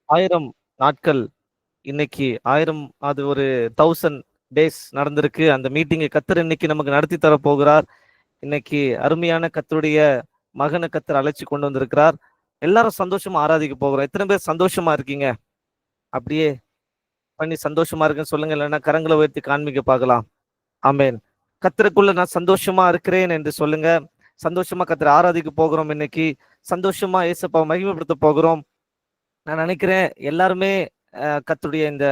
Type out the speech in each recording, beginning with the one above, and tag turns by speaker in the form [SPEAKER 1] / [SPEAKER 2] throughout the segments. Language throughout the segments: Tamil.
[SPEAKER 1] 1000 நாட்கள் இன்னைக்கு 1000 அது ஒரு 1000 டேஸ் நடந்திருக்கு. அந்த மீட்டிங்கை கர்த்தர் இன்னைக்கு நமக்கு நடத்தி தர போகிறார். இன்னைக்கு அருமையான கர்த்தருடைய மகனை கர்த்தர் அழைச்சு கொண்டு வந்திருக்கிறார். எல்லாரும் சந்தோஷமா ஆராதிக்க போகிறோம். எத்தனை பேர் சந்தோஷமா இருக்கீங்க? அப்படியே பண்ணி சந்தோஷமா இருக்குன்னு சொல்லுங்க. இல்லைன்னா கரங்களை உயர்த்தி காண்பிக்க பார்க்கலாம். ஆமென். கர்த்தருக்குள்ள நான் சந்தோஷமா இருக்கிறேன் என்று சொல்லுங்க. சந்தோஷமா கர்த்தரை ஆராதிக்க போகிறோம் இன்னைக்கு. சந்தோஷமா இயேசுப்பாவை மகிமைப்படுத்த போகிறோம். நான் நினைக்கிறேன் எல்லாருமே கர்த்தருடைய இந்த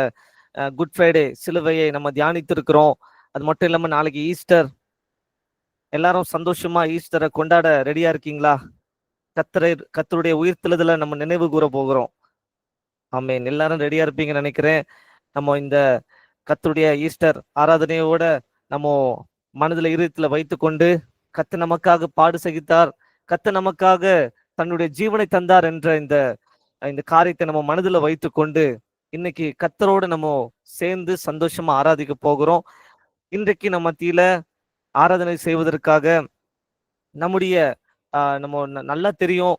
[SPEAKER 1] குட் ஃப்ரைடே சிலுவையை நம்ம தியானித்திருக்கிறோம். அது மட்டும் இல்லாம நாளைக்கு ஈஸ்டர். எல்லாரும் சந்தோஷமா ஈஸ்டரை கொண்டாட ரெடியா இருக்கீங்களா? கர்த்தருடைய உயிர்த்தெழுதலை நம்ம நினைவு கூற போகிறோம். ஆமென். எல்லாரும் ரெடியா இருப்பீங்கன்னு நினைக்கிறேன். நம்ம இந்த கர்த்தருடைய ஈஸ்டர் ஆராதனையோட நம்ம மனதுல இருதயத்துல வைத்துக்கொண்டு கர்த்தர் நமக்காக பாடு சகித்தார், கர்த்தர் நமக்காக தன்னுடைய ஜீவனை தந்தார் என்ற இந்த இந்த காரியத்தை நம்ம மனதுல வைத்துக்கொண்டு இன்னைக்கு கர்த்தரோட நம்ம சேர்ந்து சந்தோஷமா ஆராதிக்க போகிறோம். இன்றைக்கு நம்ம மத்தியில ஆராதனை செய்வதற்காக நம்முடைய நல்லா தெரியும்,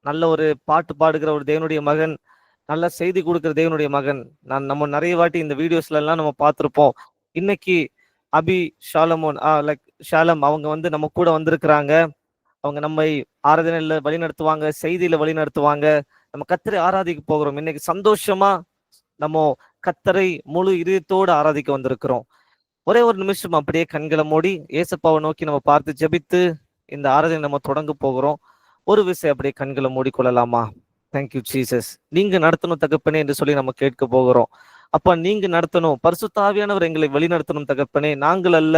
[SPEAKER 1] நல்ல ஒரு பாட்டு பாடுகிற ஒரு தேவனுடைய மகன், நல்ல செய்தி கொடுக்கிற தேவனுடைய மகன். நம்ம நிறைய வாட்டி இந்த வீடியோஸ்ல எல்லாம் நம்ம பார்த்திருப்போம். இன்னைக்கு அபி ஷாலமோன் ஷாலம் அவங்க வந்து நம்ம கூட வந்திருக்கிறாங்க. அவங்க நம்மை ஆராதனையில வழி நடத்துவாங்க, செய்தியில வழி நடத்துவாங்க. நம்ம கர்த்தரை ஆராதிக்க போகிறோம். இன்னைக்கு சந்தோஷமா நம்ம கர்த்தரை முழு இதயத்தோடு ஆராதிக்க வந்திருக்கிறோம். ஒரே ஒரு நிமிஷம் அப்படியே கண்களை மூடி ஏசப்பாவை நோக்கி நம்ம பார்த்து ஜெபித்து இந்த ஆராதனை நம்ம தொடங்க போகிறோம். ஒரு விஷயம் அப்படியே கண்களை மூடிக்கொள்ளலாமா? Thank you Jesus. நீங்க நடத்தணும் தகப்பனே என்று சொல்லி நம்ம கேட்க போகிறோம். அப்ப நீங்க நடத்தணும், பரிசுத்த ஆவியானவர் எங்களை வழி நடத்தணும் தகப்பனே, நாங்கள் அல்ல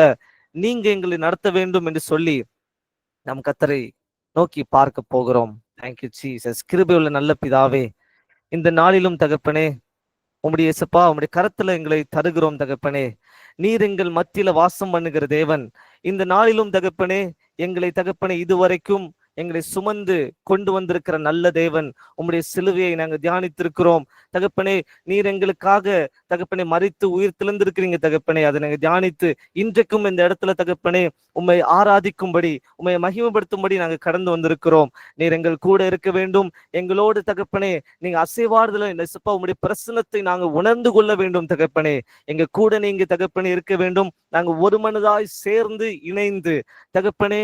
[SPEAKER 1] நீங்க எங்களை நடத்த வேண்டும் என்று சொல்லி நம் கர்த்தரை நோக்கி பார்க்க போகிறோம். Thank you Jesus. கிருபையுள்ள நல்ல பிதாவே, இந்த நாளிலும் தகப்பனே உம்முடைய இயேசுப்பா உம்முடைய கரத்துல எங்களை தருகிறோம் தகப்பனே. நீர் எங்கள் மத்தியில வாசம் பண்ணுகிற தேவன். இந்த நாளிலும் தகப்பனே எங்களை தகப்பனே இதுவரைக்கும் எங்களை சுமந்து கொண்டு வந்திருக்கிற நல்ல தேவன். உம்முடைய சிலுவையை நாங்கள் தியானித்திருக்கிறோம் தகப்பனே. நீர் எங்களுக்காக தகப்பனே மரித்து உயிர் திழந்திருக்கிறீங்க தகப்பனே. அதை நாங்கள் தியானித்து இன்றைக்கும் இந்த இடத்துல தகப்பனே உம்மை ஆராதிக்கும்படி, உம்மை மகிமைப்படுத்தும்படி நாங்கள் கடந்து வந்திருக்கிறோம். நீர் எங்கள் கூட இருக்க வேண்டும். எங்களோடு தகப்பனே நீங்க அசைவாறுதல உம்முடைய பிரசனத்தை நாங்கள் உணர்ந்து கொள்ள வேண்டும் தகப்பனே. எங்க கூட நீங்க தகப்பனே இருக்க வேண்டும். நாங்க ஒரு மனதாய் சேர்ந்து இணைந்து தகப்பனே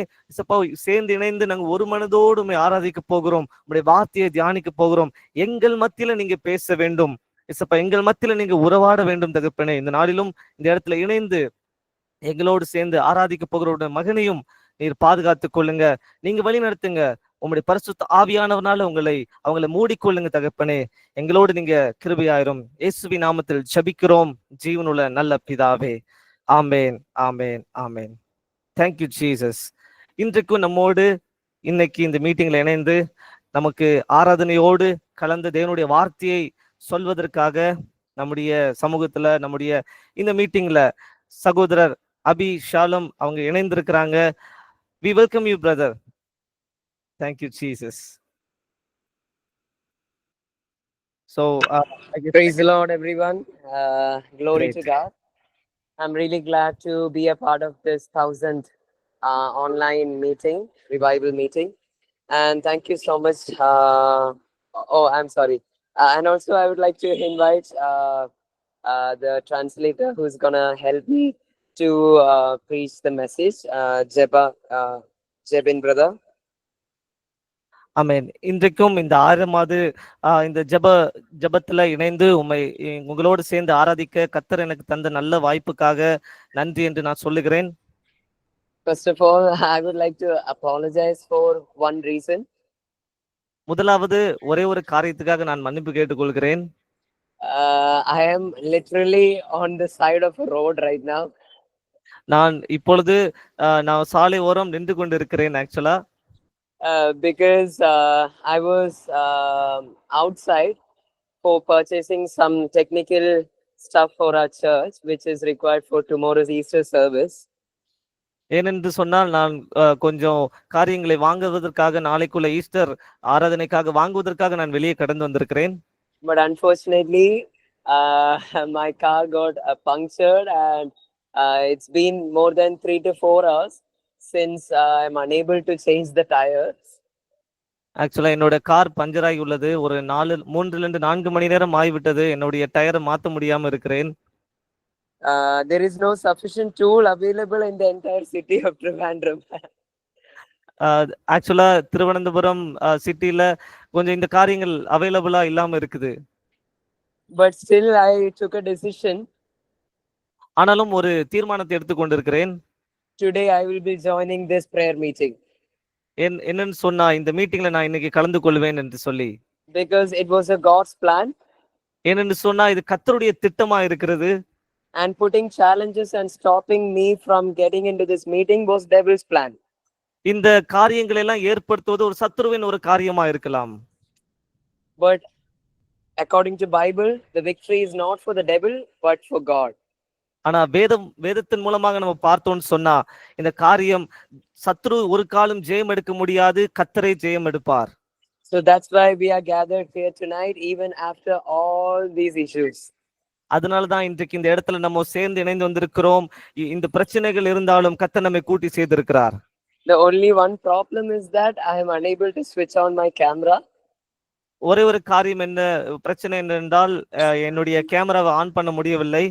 [SPEAKER 1] சேர்ந்து இணைந்து நாங்க ஒரு மனதோடு ஆராதிக்க போகிறோம். உங்களுடைய வார்த்தையை தியானிக்க போகிறோம். எங்கள் மத்தியில நீங்க பேச வேண்டும் இசப்பா, எங்கள் மத்தியில நீங்க உறவாட வேண்டும் தகப்பனே. இந்த நாளிலும் இந்த இடத்துல இணைந்து எங்களோடு சேர்ந்து ஆராதிக்க போகிற மகனையும் நீர் பாதுகாத்துக் கொள்ளுங்க. நீங்க வழி நடத்துங்க. உங்களுடைய பரிசுத்த ஆவியானவனால அவங்களை மூடிக்கொள்ளுங்க தகப்பனே. எங்களோடு நீங்க கிருபையாயிரும். இயேசுவின் நாமத்தில் ஜெபிக்கிறோம் ஜீவனுள்ள நல்ல பிதாவே. ஆமேன், ஆமேன், ஆமேன். Thank you Jesus. இன்றைக்கும் நம்மோடு இன்னைக்கு இந்த மீட்டிங்ல இணைந்து நமக்கு ஆராதனையோடு கலந்து தேவனுடைய வார்த்தையை சொல்வதற்காக நம்முடைய சமூகத்துல நம்முடைய இந்த மீட்டிங்ல சகோதரர் அபி ஷாலம் அவங்க இணைந்திருக்கிறாங்க. We welcome you, brother. Thank you, Jesus. So,
[SPEAKER 2] praise the Lord, everyone. Glory
[SPEAKER 1] great.
[SPEAKER 2] to God. I'm really glad to be a part of this 1000th online meeting, revival meeting. And thank you so much. Oh, I'm sorry. And also, I would like to invite the translator who's going to help me to preach the message, Jebin brother.
[SPEAKER 1] ஆமென். இன்றைக்கும் இந்த 1000வது இந்த ஜெபத்துல இணைந்து உங்களோடு சேர்ந்து ஆராதிக்க கர்த்தர் எனக்கு தந்த நல்ல வாய்ப்புக்காக நன்றி என்று நான் சொல்லுகிறேன்.
[SPEAKER 2] First of all, I would like to apologize for one reason.
[SPEAKER 1] முதலாவது ஒரே ஒரு காரியத்துக்காக நான் மன்னிப்பு கேட்டுக்கொள்கிறேன்.
[SPEAKER 2] I am literally on the side of a road right now.
[SPEAKER 1] நான் இப்பொழுது நான் சாலை ஓரம் நின்று கொண்டிருக்கிறேன் ஆக்சுவலா.
[SPEAKER 2] Because I was outside for purchasing some technical stuff for our church, which is required for tomorrow's Easter service.
[SPEAKER 1] ஏனென்று சொன்னால் நான் கொஞ்சம் காரியங்களை வாங்குவதற்காக நாளைக்குள்ள ஈஸ்டர் ஆராதனைக்காக வாங்குவதற்காக நான் வெளியே கடந்து வந்திருக்கிறேன்.
[SPEAKER 2] But unfortunately, my car got punctured and it's been more than 3 to 4 hours since I'm unable to change the tires.
[SPEAKER 1] ஆக்சுவலா என்னோட கார் பஞ்சர் ஆகி உள்ளது. ஒரு 3லிருந்து 4 மணி நேரம் ஆகிவிட்டது. என்னுடைய டயரை மாத்த முடியாம இருக்கிறேன்.
[SPEAKER 2] There is no sufficient tool available in the entire city of Trivandrum.
[SPEAKER 1] ஆக்சுவலா திருவனந்தபுரம் சிட்டில கொஞ்சம் இந்த காரியங்கள் அவைலபிளா இல்லாம இருக்குது.
[SPEAKER 2] But still, I took a decision.
[SPEAKER 1] ஆனாலும் ஒரு தீர்மானத்தை எடுத்துக்கொண்டிருக்கிறேன்.
[SPEAKER 2] Today, I will be joining this prayer meeting
[SPEAKER 1] என்னன்னு சொன்னா இந்த மீட்டிங்ல நான் இன்னைக்கு கலந்து கொள்வேன் என்று சொல்லி.
[SPEAKER 2] because it was a God's plan,
[SPEAKER 1] ஏனென்று சொன்னா இது கர்த்தருடைய திட்டமா இருக்கிறது.
[SPEAKER 2] and putting challenges and stopping me from getting into this meeting was devil's plan.
[SPEAKER 1] இந்த காரியங்களை எல்லாம் ஏற்படுத்துவது ஒரு சத்துருவின் ஒரு காரியமா இருக்கலாம்.
[SPEAKER 2] But according to Bible, the victory is not for the devil, but for God.
[SPEAKER 1] ஆனா வேதத்தின் மூலமாக நம்ம பார்த்தோம்னு சொன்னா இந்த காரியம் சத்ரு ஒரு காலம் ஜெயம் எடுக்க முடியாது, கர்த்தரே ஜெயம் எடுப்பார்.
[SPEAKER 2] So that's why we are gathered here tonight, even after all these issues.
[SPEAKER 1] அதனாலதான் இன்றைக்கு இந்த இடத்துல நம்ம சேர்ந்து இணைந்து வந்திருக்கிறோம். இந்த பிரச்சனைகள் இருந்தாலும் கர்த்தர் நம்மை கூட்டி சேர்த்திருக்கிறார்.
[SPEAKER 2] The only one problem is that I am unable to switch on my camera.
[SPEAKER 1] ஒரே ஒரு காரியம் என்ன பிரச்சனை என்னென்றால் என்னுடைய கேமராவை ஆன் பண்ண முடியவில்லை.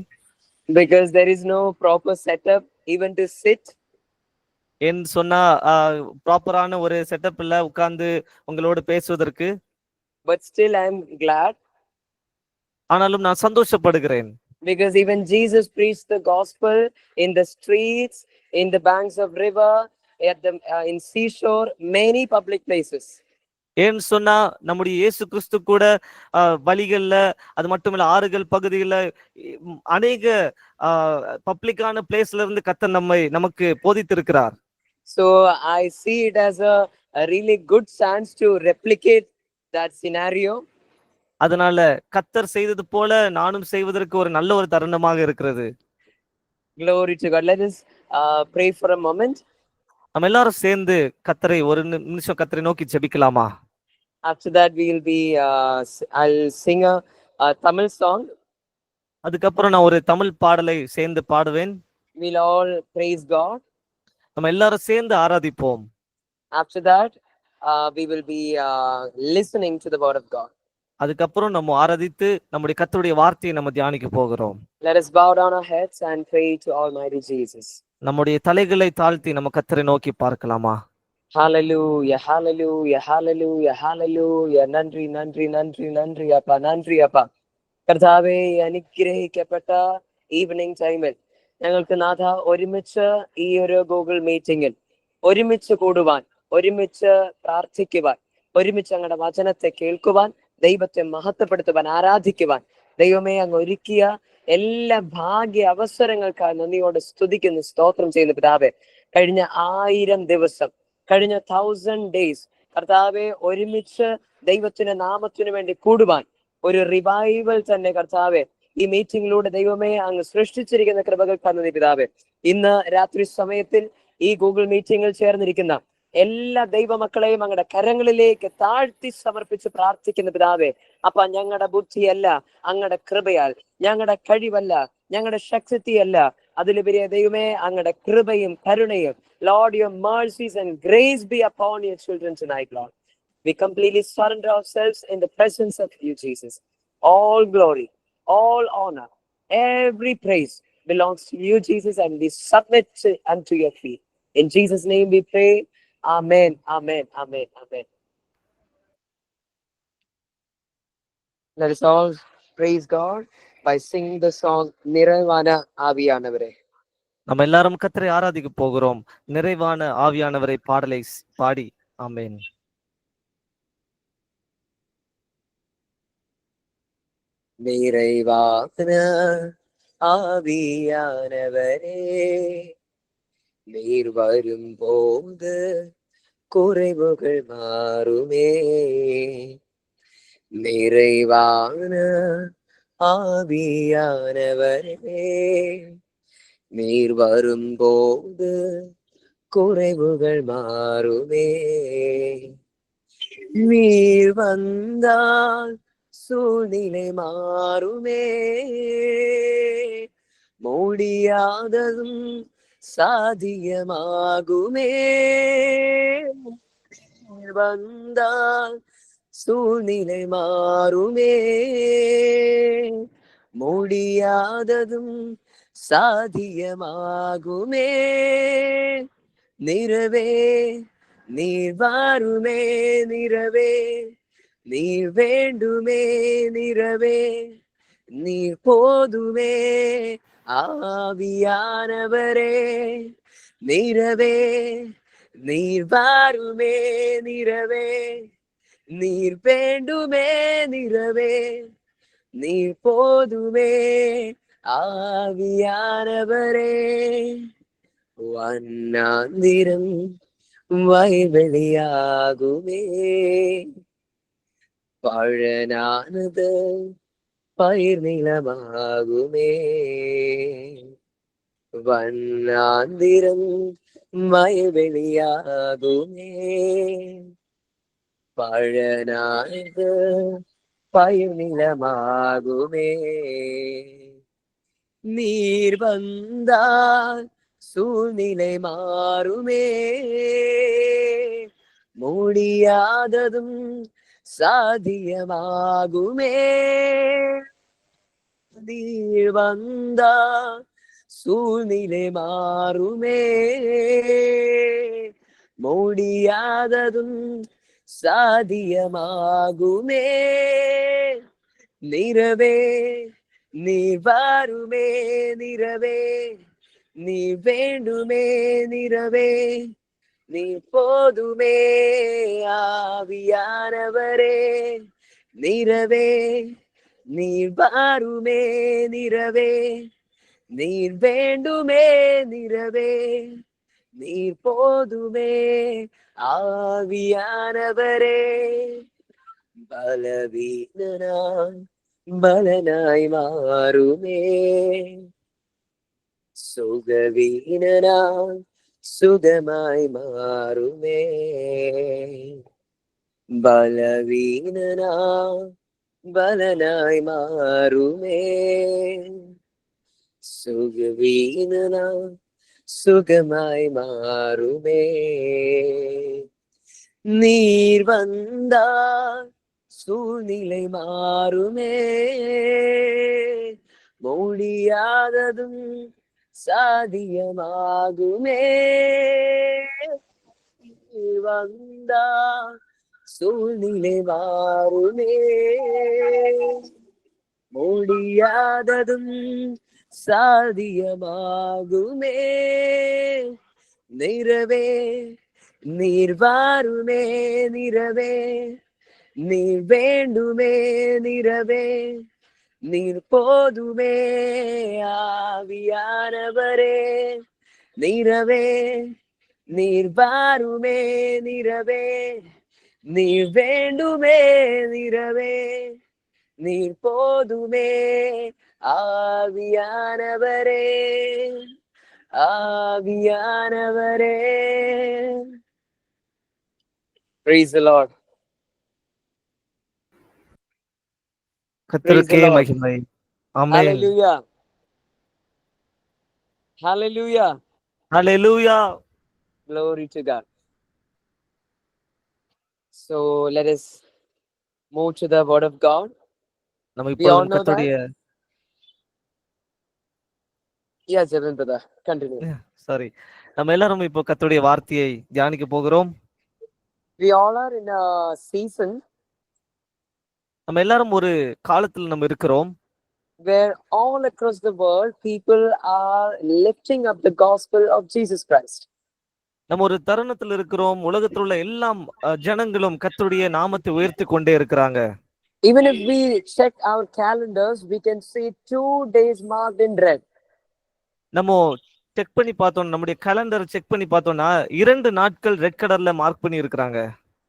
[SPEAKER 2] Because there is no proper setup even to sit.
[SPEAKER 1] என்று சொன்னா ப்ராப்பரான ஒரு செட்டப் இல்ல உட்கார்ந்து உங்களோடு பேசுவதற்கு.
[SPEAKER 2] But still I am glad.
[SPEAKER 1] ஆனாலும் நான் சந்தோஷப்படுகிறேன்.
[SPEAKER 2] Because even Jesus preached the gospel in the streets, in the banks of river, at the in seashore, many public places.
[SPEAKER 1] ஏன்னு சொன்னா நம்முடைய இயேசு கிறிஸ்து கூட வழிகள்ல அது மட்டும் இல்ல ஆறுகள் பகுதியில அநேக பப்ளிக்கான பிளேஸ்ல இருந்து கர்த்தர் நமக்கு போதித்திருக்கிறார்.
[SPEAKER 2] So I see it as a really good chance to replicate that scenario.
[SPEAKER 1] அதனால கர்த்தர் செய்தது போல நானும் செய்வதற்கு ஒரு நல்ல ஒரு தருணமாக இருக்கிறது.
[SPEAKER 2] Glory to God. Let us pray for a moment.
[SPEAKER 1] நம்ம எல்லாரும் சேர்ந்து கர்த்தரை ஒரு நிமிஷம் கர்த்தரை நோக்கி ஜெபிக்கலாமா?
[SPEAKER 2] After that we will be I'll sing a Tamil song.
[SPEAKER 1] அதுக்கப்புறம் நான் ஒரு தமிழ் பாடலை சேர்ந்து பாடுவேன்.
[SPEAKER 2] We'll all praise God.
[SPEAKER 1] நம்ம எல்லாரும் சேர்ந்து ஆராதிப்போம்.
[SPEAKER 2] After that we will be listening to the word of God.
[SPEAKER 1] அதுக்கப்புறம் நம்ம ஆராதித்து நம்முடைய கர்த்தருடைய வார்த்தையை நம்ம தியானிக்க போகிறோம்.
[SPEAKER 2] Let us bow down our heads and pray to Almighty Jesus.
[SPEAKER 1] நம்முடைய தலைகளை தாழ்த்தி நம்ம கர்த்தரை நோக்கி பார்க்கலாமா?
[SPEAKER 2] Hallelujah, hallelujah, hallelujah, hallelujah. நன்றி நன்றி நன்றி நன்றி அப்பா, நன்றி அப்பா. കർത്താവേ, അനുഗ്രഹിക്കപ്പെട്ട ഈവനിങ് ടൈമിൽ ഞങ്ങൾക്ക് നാഥ ഒരുമിച്ച് ഈ ഒരു ഗൂഗിൾ മീറ്റിംഗിൽ ഒരുമിച്ച് കൂടുവാൻ, ഒരുമിച്ച് പ്രാർത്ഥിക്കുവാൻ, ഒരുമിച്ച് അങ്ങയുടെ വചനത്തെ കേൾക്കുവാൻ, ദൈവത്തെ മഹത്വപ്പെടുത്തുവാൻ, ആരാധിക്കുവാൻ ദൈവമേ അങ്ങ് ഒരുക്കിയ എല്ലാ ഭാഗ്യ അവസരങ്ങൾക്കായി നന്ദിയോട് സ്തുതിക്കുന്നു, സ്തോത്രം ചെയ്യുന്നു പിതാവേ. കഴിഞ്ഞ 1000 ദിവസം, കഴിഞ്ഞ 1000 days കർത്താവെ ഒരുമിച്ച് ദൈവത്തിന്റെ നാമത്തിനു വേണ്ടി കൂടുവാൻ ഒരു റിവൈവൽ തന്നെ കർത്താവെ ഈ മീറ്റിംഗിലൂടെ ദൈവമേ അങ്ങ് സൃഷ്ടിച്ചിരിക്കുന്ന കൃപകൾക്കായി നന്ദി പിതാവേ. ഇന്ന് രാത്രി സമയത്തിൽ ഈ ഗൂഗിൾ മീറ്റിംഗിൽ ചേർന്നിരിക്കുന്ന എല്ലാ ദൈവമക്കളെയും അങ്ങയുടെ കരങ്ങളിലേക്ക് താഴ്ത്തി സമർപ്പിച്ച് പ്രാർത്ഥിക്കുന്ന പിതാവേ. അപ്പ ഞങ്ങളുടെ ബുദ്ധിയല്ല, അങ്ങയുടെ കൃപയാൽ, ഞങ്ങളുടെ കഴിവല്ല, ഞങ്ങളുടെ ശക്തിയല്ല, അതിലുപരിയ ദൈവമേ അങ്ങയുടെ കൃപയും കരുണയും. Lord, your mercies and grace be upon your children tonight, Lord. We completely surrender ourselves in the presence of you, Jesus. All glory, all honor, every praise belongs to you, Jesus, and we submit unto your feet. In Jesus' name we pray. Amen, amen, amen, amen. Let us all praise God by singing the song Nirvana Aviyanavare.
[SPEAKER 1] நம்ம எல்லாரும் கர்த்தரை ஆராதிக்க போகிறோம். நிறைவான ஆவியானவரை பாடலை பாடி. ஆமென்.
[SPEAKER 2] நிறைவான ஆவியானவரே, நீர் வரும்போது குறைவுகள் மாறுமே. நிறைவான ஆவியானவரே, நீர் வரும்போது குறைவுகள் மாறுமே. நீர் வந்தால் சூழ்நிலை மாறுமே. முடியாததும் சாத்தியமாகுமே. வந்தால் சூழ்நிலை மாறுமே, முடியாததும் சாத்தியமாகுமே. நிறவே நீர் வாருமே, நிறவே நீர் வேண்டுமே, நிறவே நீர் போதுமே, ஆவியானவரே. நிறவே நீர் வாருமே, நிறவே நீர் வேண்டுமே, நிறவே நீர் போதுமே, ஆவியானவரே. வண்ணாந்திரம் வயல்வெளியாகுமே, பழனானது பயிர் நிலமாகுமே. வண்ணாந்திரம் வயல்வெளியாகுமே, பழனானது பயிர் நிலமாகுமே. நீர் வந்தால் சூழ்நிலை மாறுமே, முடியாததும் சாத்தியமாகுமே. நீர் வந்தால் சூழ்நிலை மாறுமே, முடியாததும் சாத்தியமாகுமே. நிறவே நீர் வாருமே, நிறவே நீ வேண்டுமே, நிறவே நீ போதுமே, ஆவியானவரே. நிறவே நீர் வாருமே, நிறவே நீர் வேண்டுமே, நிறவே நீர் போதுமே, ஆவியானவரே. பலவீனனாய் பலனாய் மாறுமே, சுகவீனனாய் சுகமாய் மாறுமே. பலவீனனாய் பலனாய் மாறுமே, சுகவீனனாய் சுகமாய் மாறுமே. நீர் வந்தால் சூழ்நிலை மாறுமே, முடியாததும் சாத்தியமாகுமே. நீர் வந்தால் சூழ்நிலை மாறுமே, முடியாததும் சாத்தியமாகுமே. நிறவே நீர் வாருமே, நிறவே நீர் வேண்டுமே, நிறவே நீர் போதுமே, ஆவியானவரே. நிறவே நீர் வாருமே, நிறவே நீர் வேண்டுமே, நிறவே நீர் போதுமே, ஆவியானவரே, ஆவியானவரே. Praise the Lord.
[SPEAKER 1] கர்த்தருக்கே மகிமை. ஆமென்.
[SPEAKER 2] Hallelujah. Hallelujah.
[SPEAKER 1] Hallelujah.
[SPEAKER 2] Glory to God. So let us move to the word of God.
[SPEAKER 1] நம்ம
[SPEAKER 2] We all
[SPEAKER 1] இப்பொழுது
[SPEAKER 2] know that.
[SPEAKER 1] கர்த்தருடைய
[SPEAKER 2] Yes, Jaren brother. Continue.
[SPEAKER 1] Sorry நம்ம எல்லாரும் இப்போ கர்த்தருடைய வார்த்தையை தியானிக்க போகிறோம்.
[SPEAKER 2] We all are in a season
[SPEAKER 1] நம்ம எல்லாரும் ஒரு காலத்தில் நம்ம இருக்கிறோம்.
[SPEAKER 2] where all across the world people are lifting up the gospel of Jesus Christ.
[SPEAKER 1] நம்ம ஒரு தருணத்தில் இருக்கிறோம். உலகத்தில் உள்ள எல்லா ஜனங்களும் கர்த்தருடைய நாமத்தை உயர்த்தி கொண்டே இருக்கிறாங்க.
[SPEAKER 2] Even if we check our calendars, we can see 2 days marked in red.
[SPEAKER 1] நம்ம செக் பண்ணி பார்த்தோம், நம்முடைய கேலண்டர் செக் பண்ணி பார்த்தோம்னா 2 நாட்கள் ரெட் கலர்ல மார்க் பண்ணி இருக்கிறாங்க.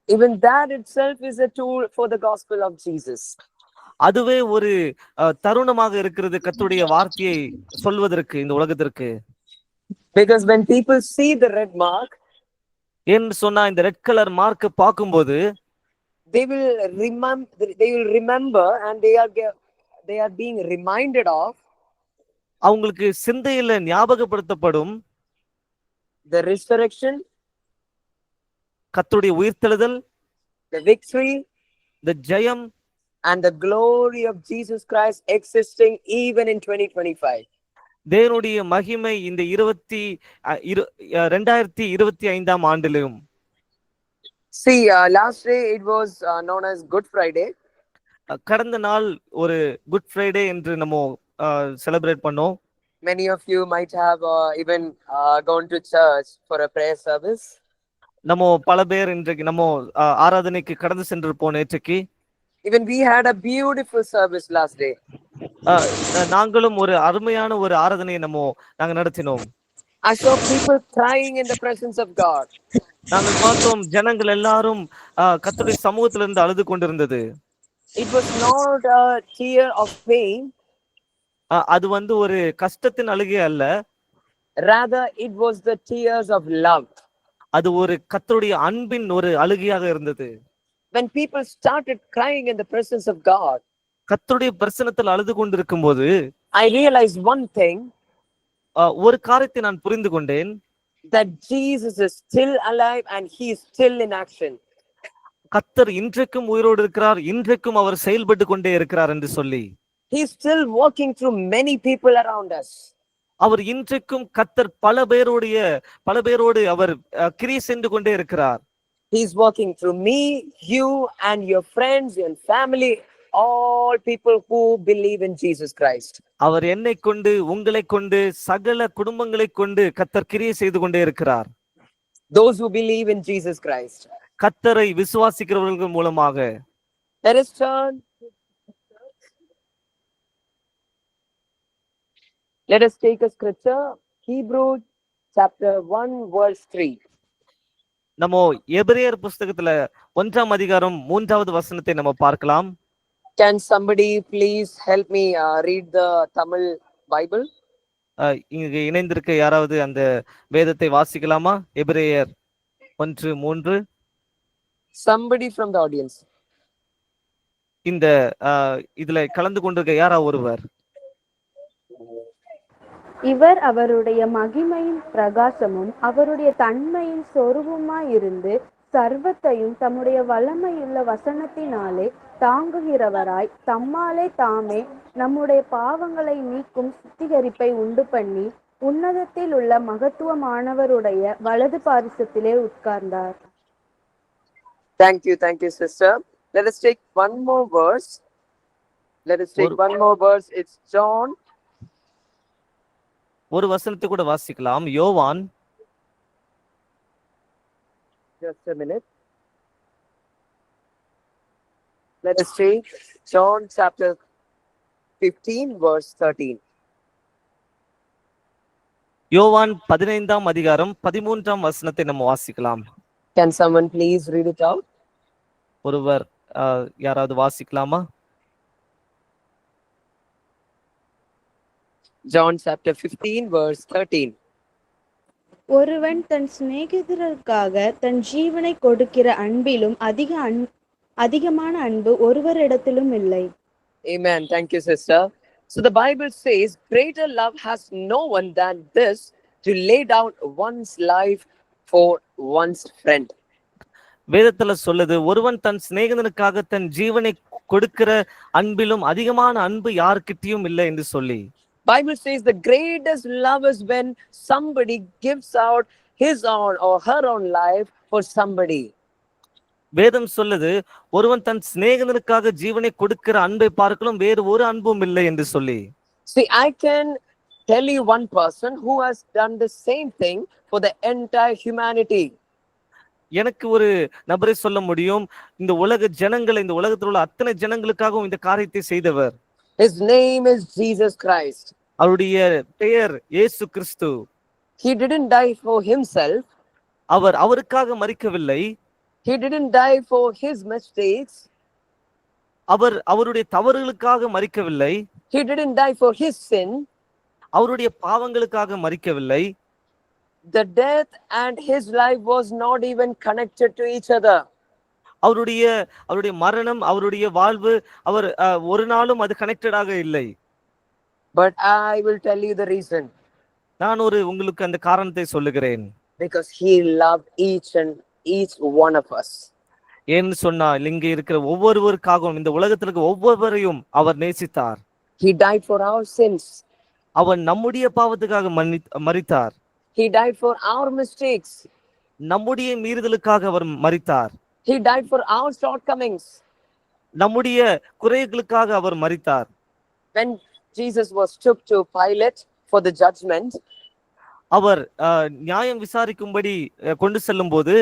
[SPEAKER 2] Even that itself is a tool for the gospel of Jesus.
[SPEAKER 1] அதுவே ஒரு தருணமாக இருக்கிறது கர்த்தருடைய வார்த்தையை சொல்வதற்கு இந்த உலகத்திற்கு.
[SPEAKER 2] Because when people see the red mark,
[SPEAKER 1] என்று சொன்னா இந்த ரெட் கலர் மார்க் பார்க்கும்போது
[SPEAKER 2] they will remember and they are being reminded of
[SPEAKER 1] அவங்களுக்கு சிந்தையில ஞாபகப்படுத்தப்படும்
[SPEAKER 2] the resurrection
[SPEAKER 1] கர்த்தருடைய உயிர்த்தெழுதல்,
[SPEAKER 2] the victory,
[SPEAKER 1] இந்த ஜெயம்,
[SPEAKER 2] and the glory of Jesus Christ existing even in 2025.
[SPEAKER 1] தேவனுடைய மகிமை இந்த 2025 ஆண்டிலும்.
[SPEAKER 2] See, last day it was known as Good Friday.
[SPEAKER 1] கடந்த நாள் ஒரு குட் ஃப்ரைடே என்று நம்ம செலிப்ரேட் பண்ணோம்.
[SPEAKER 2] Many of you might have even gone to church for a prayer service.
[SPEAKER 1] நம்ம பல பேர் இன்றைக்கு நம்ம ஆராதனைக்கு கடந்து சென்றிருப்போம் நேற்றைக்கு.
[SPEAKER 2] Even we had a beautiful service last day.
[SPEAKER 1] நாங்களும் ஒரு அருமையான ஒரு ஆராதனையை நாங்க நடத்தினோம்.
[SPEAKER 2] I saw people crying in the presence of God.
[SPEAKER 1] நாங்கள் பார்த்தோம் ஜனங்கள் எல்லாரும் கர்த்தருடைய சமூகத்திலிருந்து அழுது கொண்டிருந்தது.
[SPEAKER 2] It was not a tear of pain.
[SPEAKER 1] அது வந்து ஒரு கஷ்டத்தின் அழுகை அல்ல.
[SPEAKER 2] Rather, it was the tears of love.
[SPEAKER 1] அது ஒரு கர்த்தருடைய அன்பின் ஒரு அழுகையாக இருந்தது.
[SPEAKER 2] When people started crying in the presence of God,
[SPEAKER 1] கர்த்தருடைய பிரசன்னத்தில் அழுது கொண்டிருக்கும்போது
[SPEAKER 2] I realized one thing,
[SPEAKER 1] ஒரு காரியத்தை நான் புரிந்து கொண்டேன்.
[SPEAKER 2] that Jesus is still alive and he is still in action.
[SPEAKER 1] கர்த்தர் இன்றைக்கும் உயிரோடு இருக்கிறார், இன்றைக்கும் அவர் செயல்பட்டு கொண்டே இருக்கிறார் என்று சொல்லி.
[SPEAKER 2] He is still working through many people around us.
[SPEAKER 1] அவர் இன்றைக்கும் கர்த்தர் பல பேரோடு அவர் கிரியை சென்று கொண்டே இருக்கிறார்.
[SPEAKER 2] He is working through me, you and your friends, your family, all people who believe in Jesus Christ.
[SPEAKER 1] அவர் என்னை கொண்டு, உங்களை கொண்டு, சகல குடும்பங்களை கொண்டு கர்த்தர் கிரியை செய்து கொண்டே இருக்கிறார்.
[SPEAKER 2] Those who believe in Jesus Christ.
[SPEAKER 1] கர்த்தரை விசுவாசிக்கிறவர்கள் மூலமாக.
[SPEAKER 2] Let us turn. Let us take a scripture, Hebrews chapter 1 verse 3.
[SPEAKER 1] நம்ம எபிரேயர் புஸ்தகத்துல 1ஆம் அதிகாரம் 3வது வசனத்தை நம்ம பார்க்கலாம்.
[SPEAKER 2] Can somebody please help me read the Tamil Bible?
[SPEAKER 1] இங்க இணைந்திருக்க யாராவது அந்த வேதத்தை வாசிக்கலாமா? எபிரேயர் 1:3.
[SPEAKER 2] Somebody from the audience.
[SPEAKER 1] இந்த இதுல கலந்து கொண்டிருக்க யாரா ஒருவர்.
[SPEAKER 3] இவர் அவருடைய மகிமையின் பிரகாசமும் அவருடைய தன்மையின் சொரூபமாயிருந்து சர்வத்தையும் தம்முடைய வல்லமையுள்ள வசனத்தினாலே தாங்குகிறவராய் தம்மாலே தாமே நம்முடைய பாவங்களை நீக்கும் சுத்திகரிப்பை உண்டு பண்ணி உன்னதத்தில் உள்ள மகத்துவமானவருடைய வலது பாரிசத்திலே உட்கார்ந்தார்.
[SPEAKER 2] Thank you, sister. Let us take one more verse. It's John.
[SPEAKER 1] ஒரு வசனத்தை கூட வாசிக்கலாம். யோவான்.
[SPEAKER 2] Just a minute. Let us take John chapter 15 verse 13.
[SPEAKER 1] யோவான் 15ஆம் அதிகாரம் 13ஆம் வசனத்தை நம்ம வாசிக்கலாம்.
[SPEAKER 2] Can someone please read it out?
[SPEAKER 1] ஒருவர் யாராவது வாசிக்கலாமா?
[SPEAKER 2] John chapter 15 verse 13.
[SPEAKER 3] ஒருவன் தன் சிநேகிதருக்காக தன் ஜீவனை கொடுக்கிற அன்பிலும் அதிகமான அன்பு ஒருவரிடத்திலும் இல்லை.
[SPEAKER 2] Amen. Thank you, sister. So the Bible says, greater love has no one than this, to lay down one's life for one's friend.
[SPEAKER 1] வேதத்துல சொல்லுது, ஒருவன் தன் சிநேகிதனுக்காக தன் ஜீவனை கொடுக்கிற அன்பிலும் அதிகமான அன்பு யாருக்கிட்டையும் இல்லை என்று சொல்லி.
[SPEAKER 2] Bible says the greatest love is when somebody gives out his own or her own life for somebody.
[SPEAKER 1] வேதம் சொல்லுது, ஒருவன் தன் சிநேகிதனுக்காக ஜீவனை கொடுக்கிற அன்பை பார்க்கலாம் வேறு ஒரு அன்பும் இல்லை என்று சொல்லி.
[SPEAKER 2] See, I can tell you one person who has done the same thing for the entire humanity.
[SPEAKER 1] எனக்கு ஒரு நபரை சொல்ல முடியும், இந்த உலக ஜனங்களை, இந்த உலகத்தில் உள்ள அத்தனை ஜனங்களுக்காகவும் இந்த காரியத்தை செய்தவர்.
[SPEAKER 2] His name is Jesus Christ.
[SPEAKER 1] அவருடைய பெயர் இயேசு கிறிஸ்து.
[SPEAKER 2] He didn't die for himself.
[SPEAKER 1] அவருக்காக மரிக்கவில்லை.
[SPEAKER 2] He didn't die for his mistakes.
[SPEAKER 1] அவருடைய தவறுகளுக்காக மரிக்கவில்லை.
[SPEAKER 2] He didn't die for his sin.
[SPEAKER 1] அவருடைய பாவங்களுக்காக மரிக்கவில்லை.
[SPEAKER 2] The death and his life was not even connected to each other.
[SPEAKER 1] அவருடைய மரணம், அவருடைய வாழ்வு, அவர் ஒரு நாளும் அது கனெக்டடாக இல்லை.
[SPEAKER 2] But I will tell you the reason.
[SPEAKER 1] நான் உங்களுக்கு அந்த காரணத்தை சொல்லுகிறேன்.
[SPEAKER 2] Because he loved each and each one of us.
[SPEAKER 1] ஏன்னு சொன்னால் இங்க இருக்கிற ஒவ்வொருவருக்காகவும் இந்த உலகத்தில் இருக்க ஒவ்வொருவரையும் அவர் நேசித்தார்.
[SPEAKER 2] He died for our sins.
[SPEAKER 1] அவர் நம்முடைய பாவத்துக்காக மரித்தார்.
[SPEAKER 2] He died for our mistakes.
[SPEAKER 1] நம்முடைய மீறுதலுக்காக அவர் மரித்தார்.
[SPEAKER 2] He died for our shortcomings.
[SPEAKER 1] நம்முடைய குறைகளுக்காக அவர் மரித்தார்.
[SPEAKER 2] When Jesus was took to Pilate for the judgment,
[SPEAKER 1] அவர் நியாயம் விசாரிக்கும்படி கொண்டு செல்லும் போது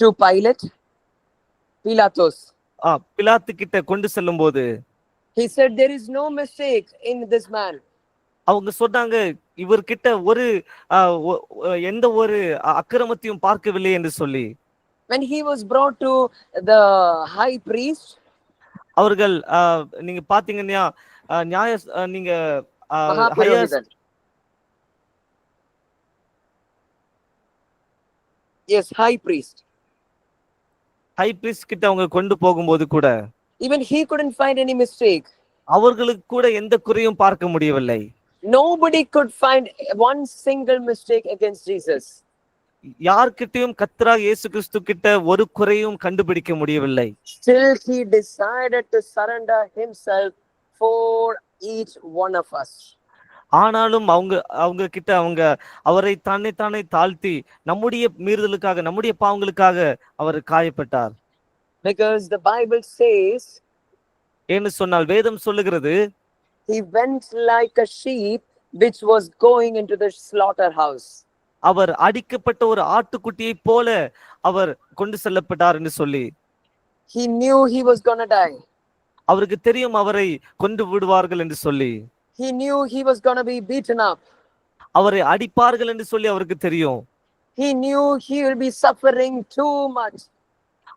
[SPEAKER 2] to Pilatus,
[SPEAKER 1] பிலாத்து கிட்ட கொண்டு செல்லும் போது
[SPEAKER 2] he said there is no mistake in this man.
[SPEAKER 1] அவங்க சொன்னாங்க இவர்கிட்ட ஒரு எந்த ஒரு அக்கிரமத்தையும் பார்க்கவில்லை என்று சொல்லி.
[SPEAKER 2] When he was brought to the high priest,
[SPEAKER 1] அவர்கள் நீங்க பாத்தீங்கன்னா நியாய நீங்க
[SPEAKER 2] Mahapurohitan. Yes, high priest.
[SPEAKER 1] High priest கிட்ட அவங்க கொண்டு போகும்போது கூட
[SPEAKER 2] Even he couldn't find any mistake.
[SPEAKER 1] அவர்களுக்கு கூட எந்த குறையும் பார்க்க முடியவில்லை.
[SPEAKER 2] Nobody could find one single mistake against Jesus.
[SPEAKER 1] யார்கிட்டயும் கர்த்தராகிய இயேசு கிறிஸ்து கிட்ட ஒரு குறையும் கண்டுபிடிக்க முடியவில்லை.
[SPEAKER 2] Still he decided to surrender himself for each one of us.
[SPEAKER 1] ஆனாலும் அவங்க கிட்ட அவரை தானே தாழ்த்தி நம்முடைய மீறுதலுக்காக நம்முடைய பாவங்களுக்காக அவர் காயப்பட்டார்.
[SPEAKER 2] Because the Bible says,
[SPEAKER 1] ஏன்னு சொன்னால் வேதம் சொல்லுகிறது,
[SPEAKER 2] he went like a sheep which was going into the slaughterhouse.
[SPEAKER 1] அவர் அடிக்கப்பட்ட ஒரு ஆட்டுக்குட்டியை போல அவர் கொண்டு செல்லப்பட்டார் என்று சொல்லி.
[SPEAKER 2] He knew he was gonna die.
[SPEAKER 1] அவருக்கு தெரியும் அவரை கொண்டு விடுவார்கள் என்று சொல்லி.
[SPEAKER 2] He knew he was gonna be beaten up.
[SPEAKER 1] அவரை அடிப்பார்கள் என்று சொல்லி அவருக்கு தெரியும்.
[SPEAKER 2] He knew he will be suffering too much.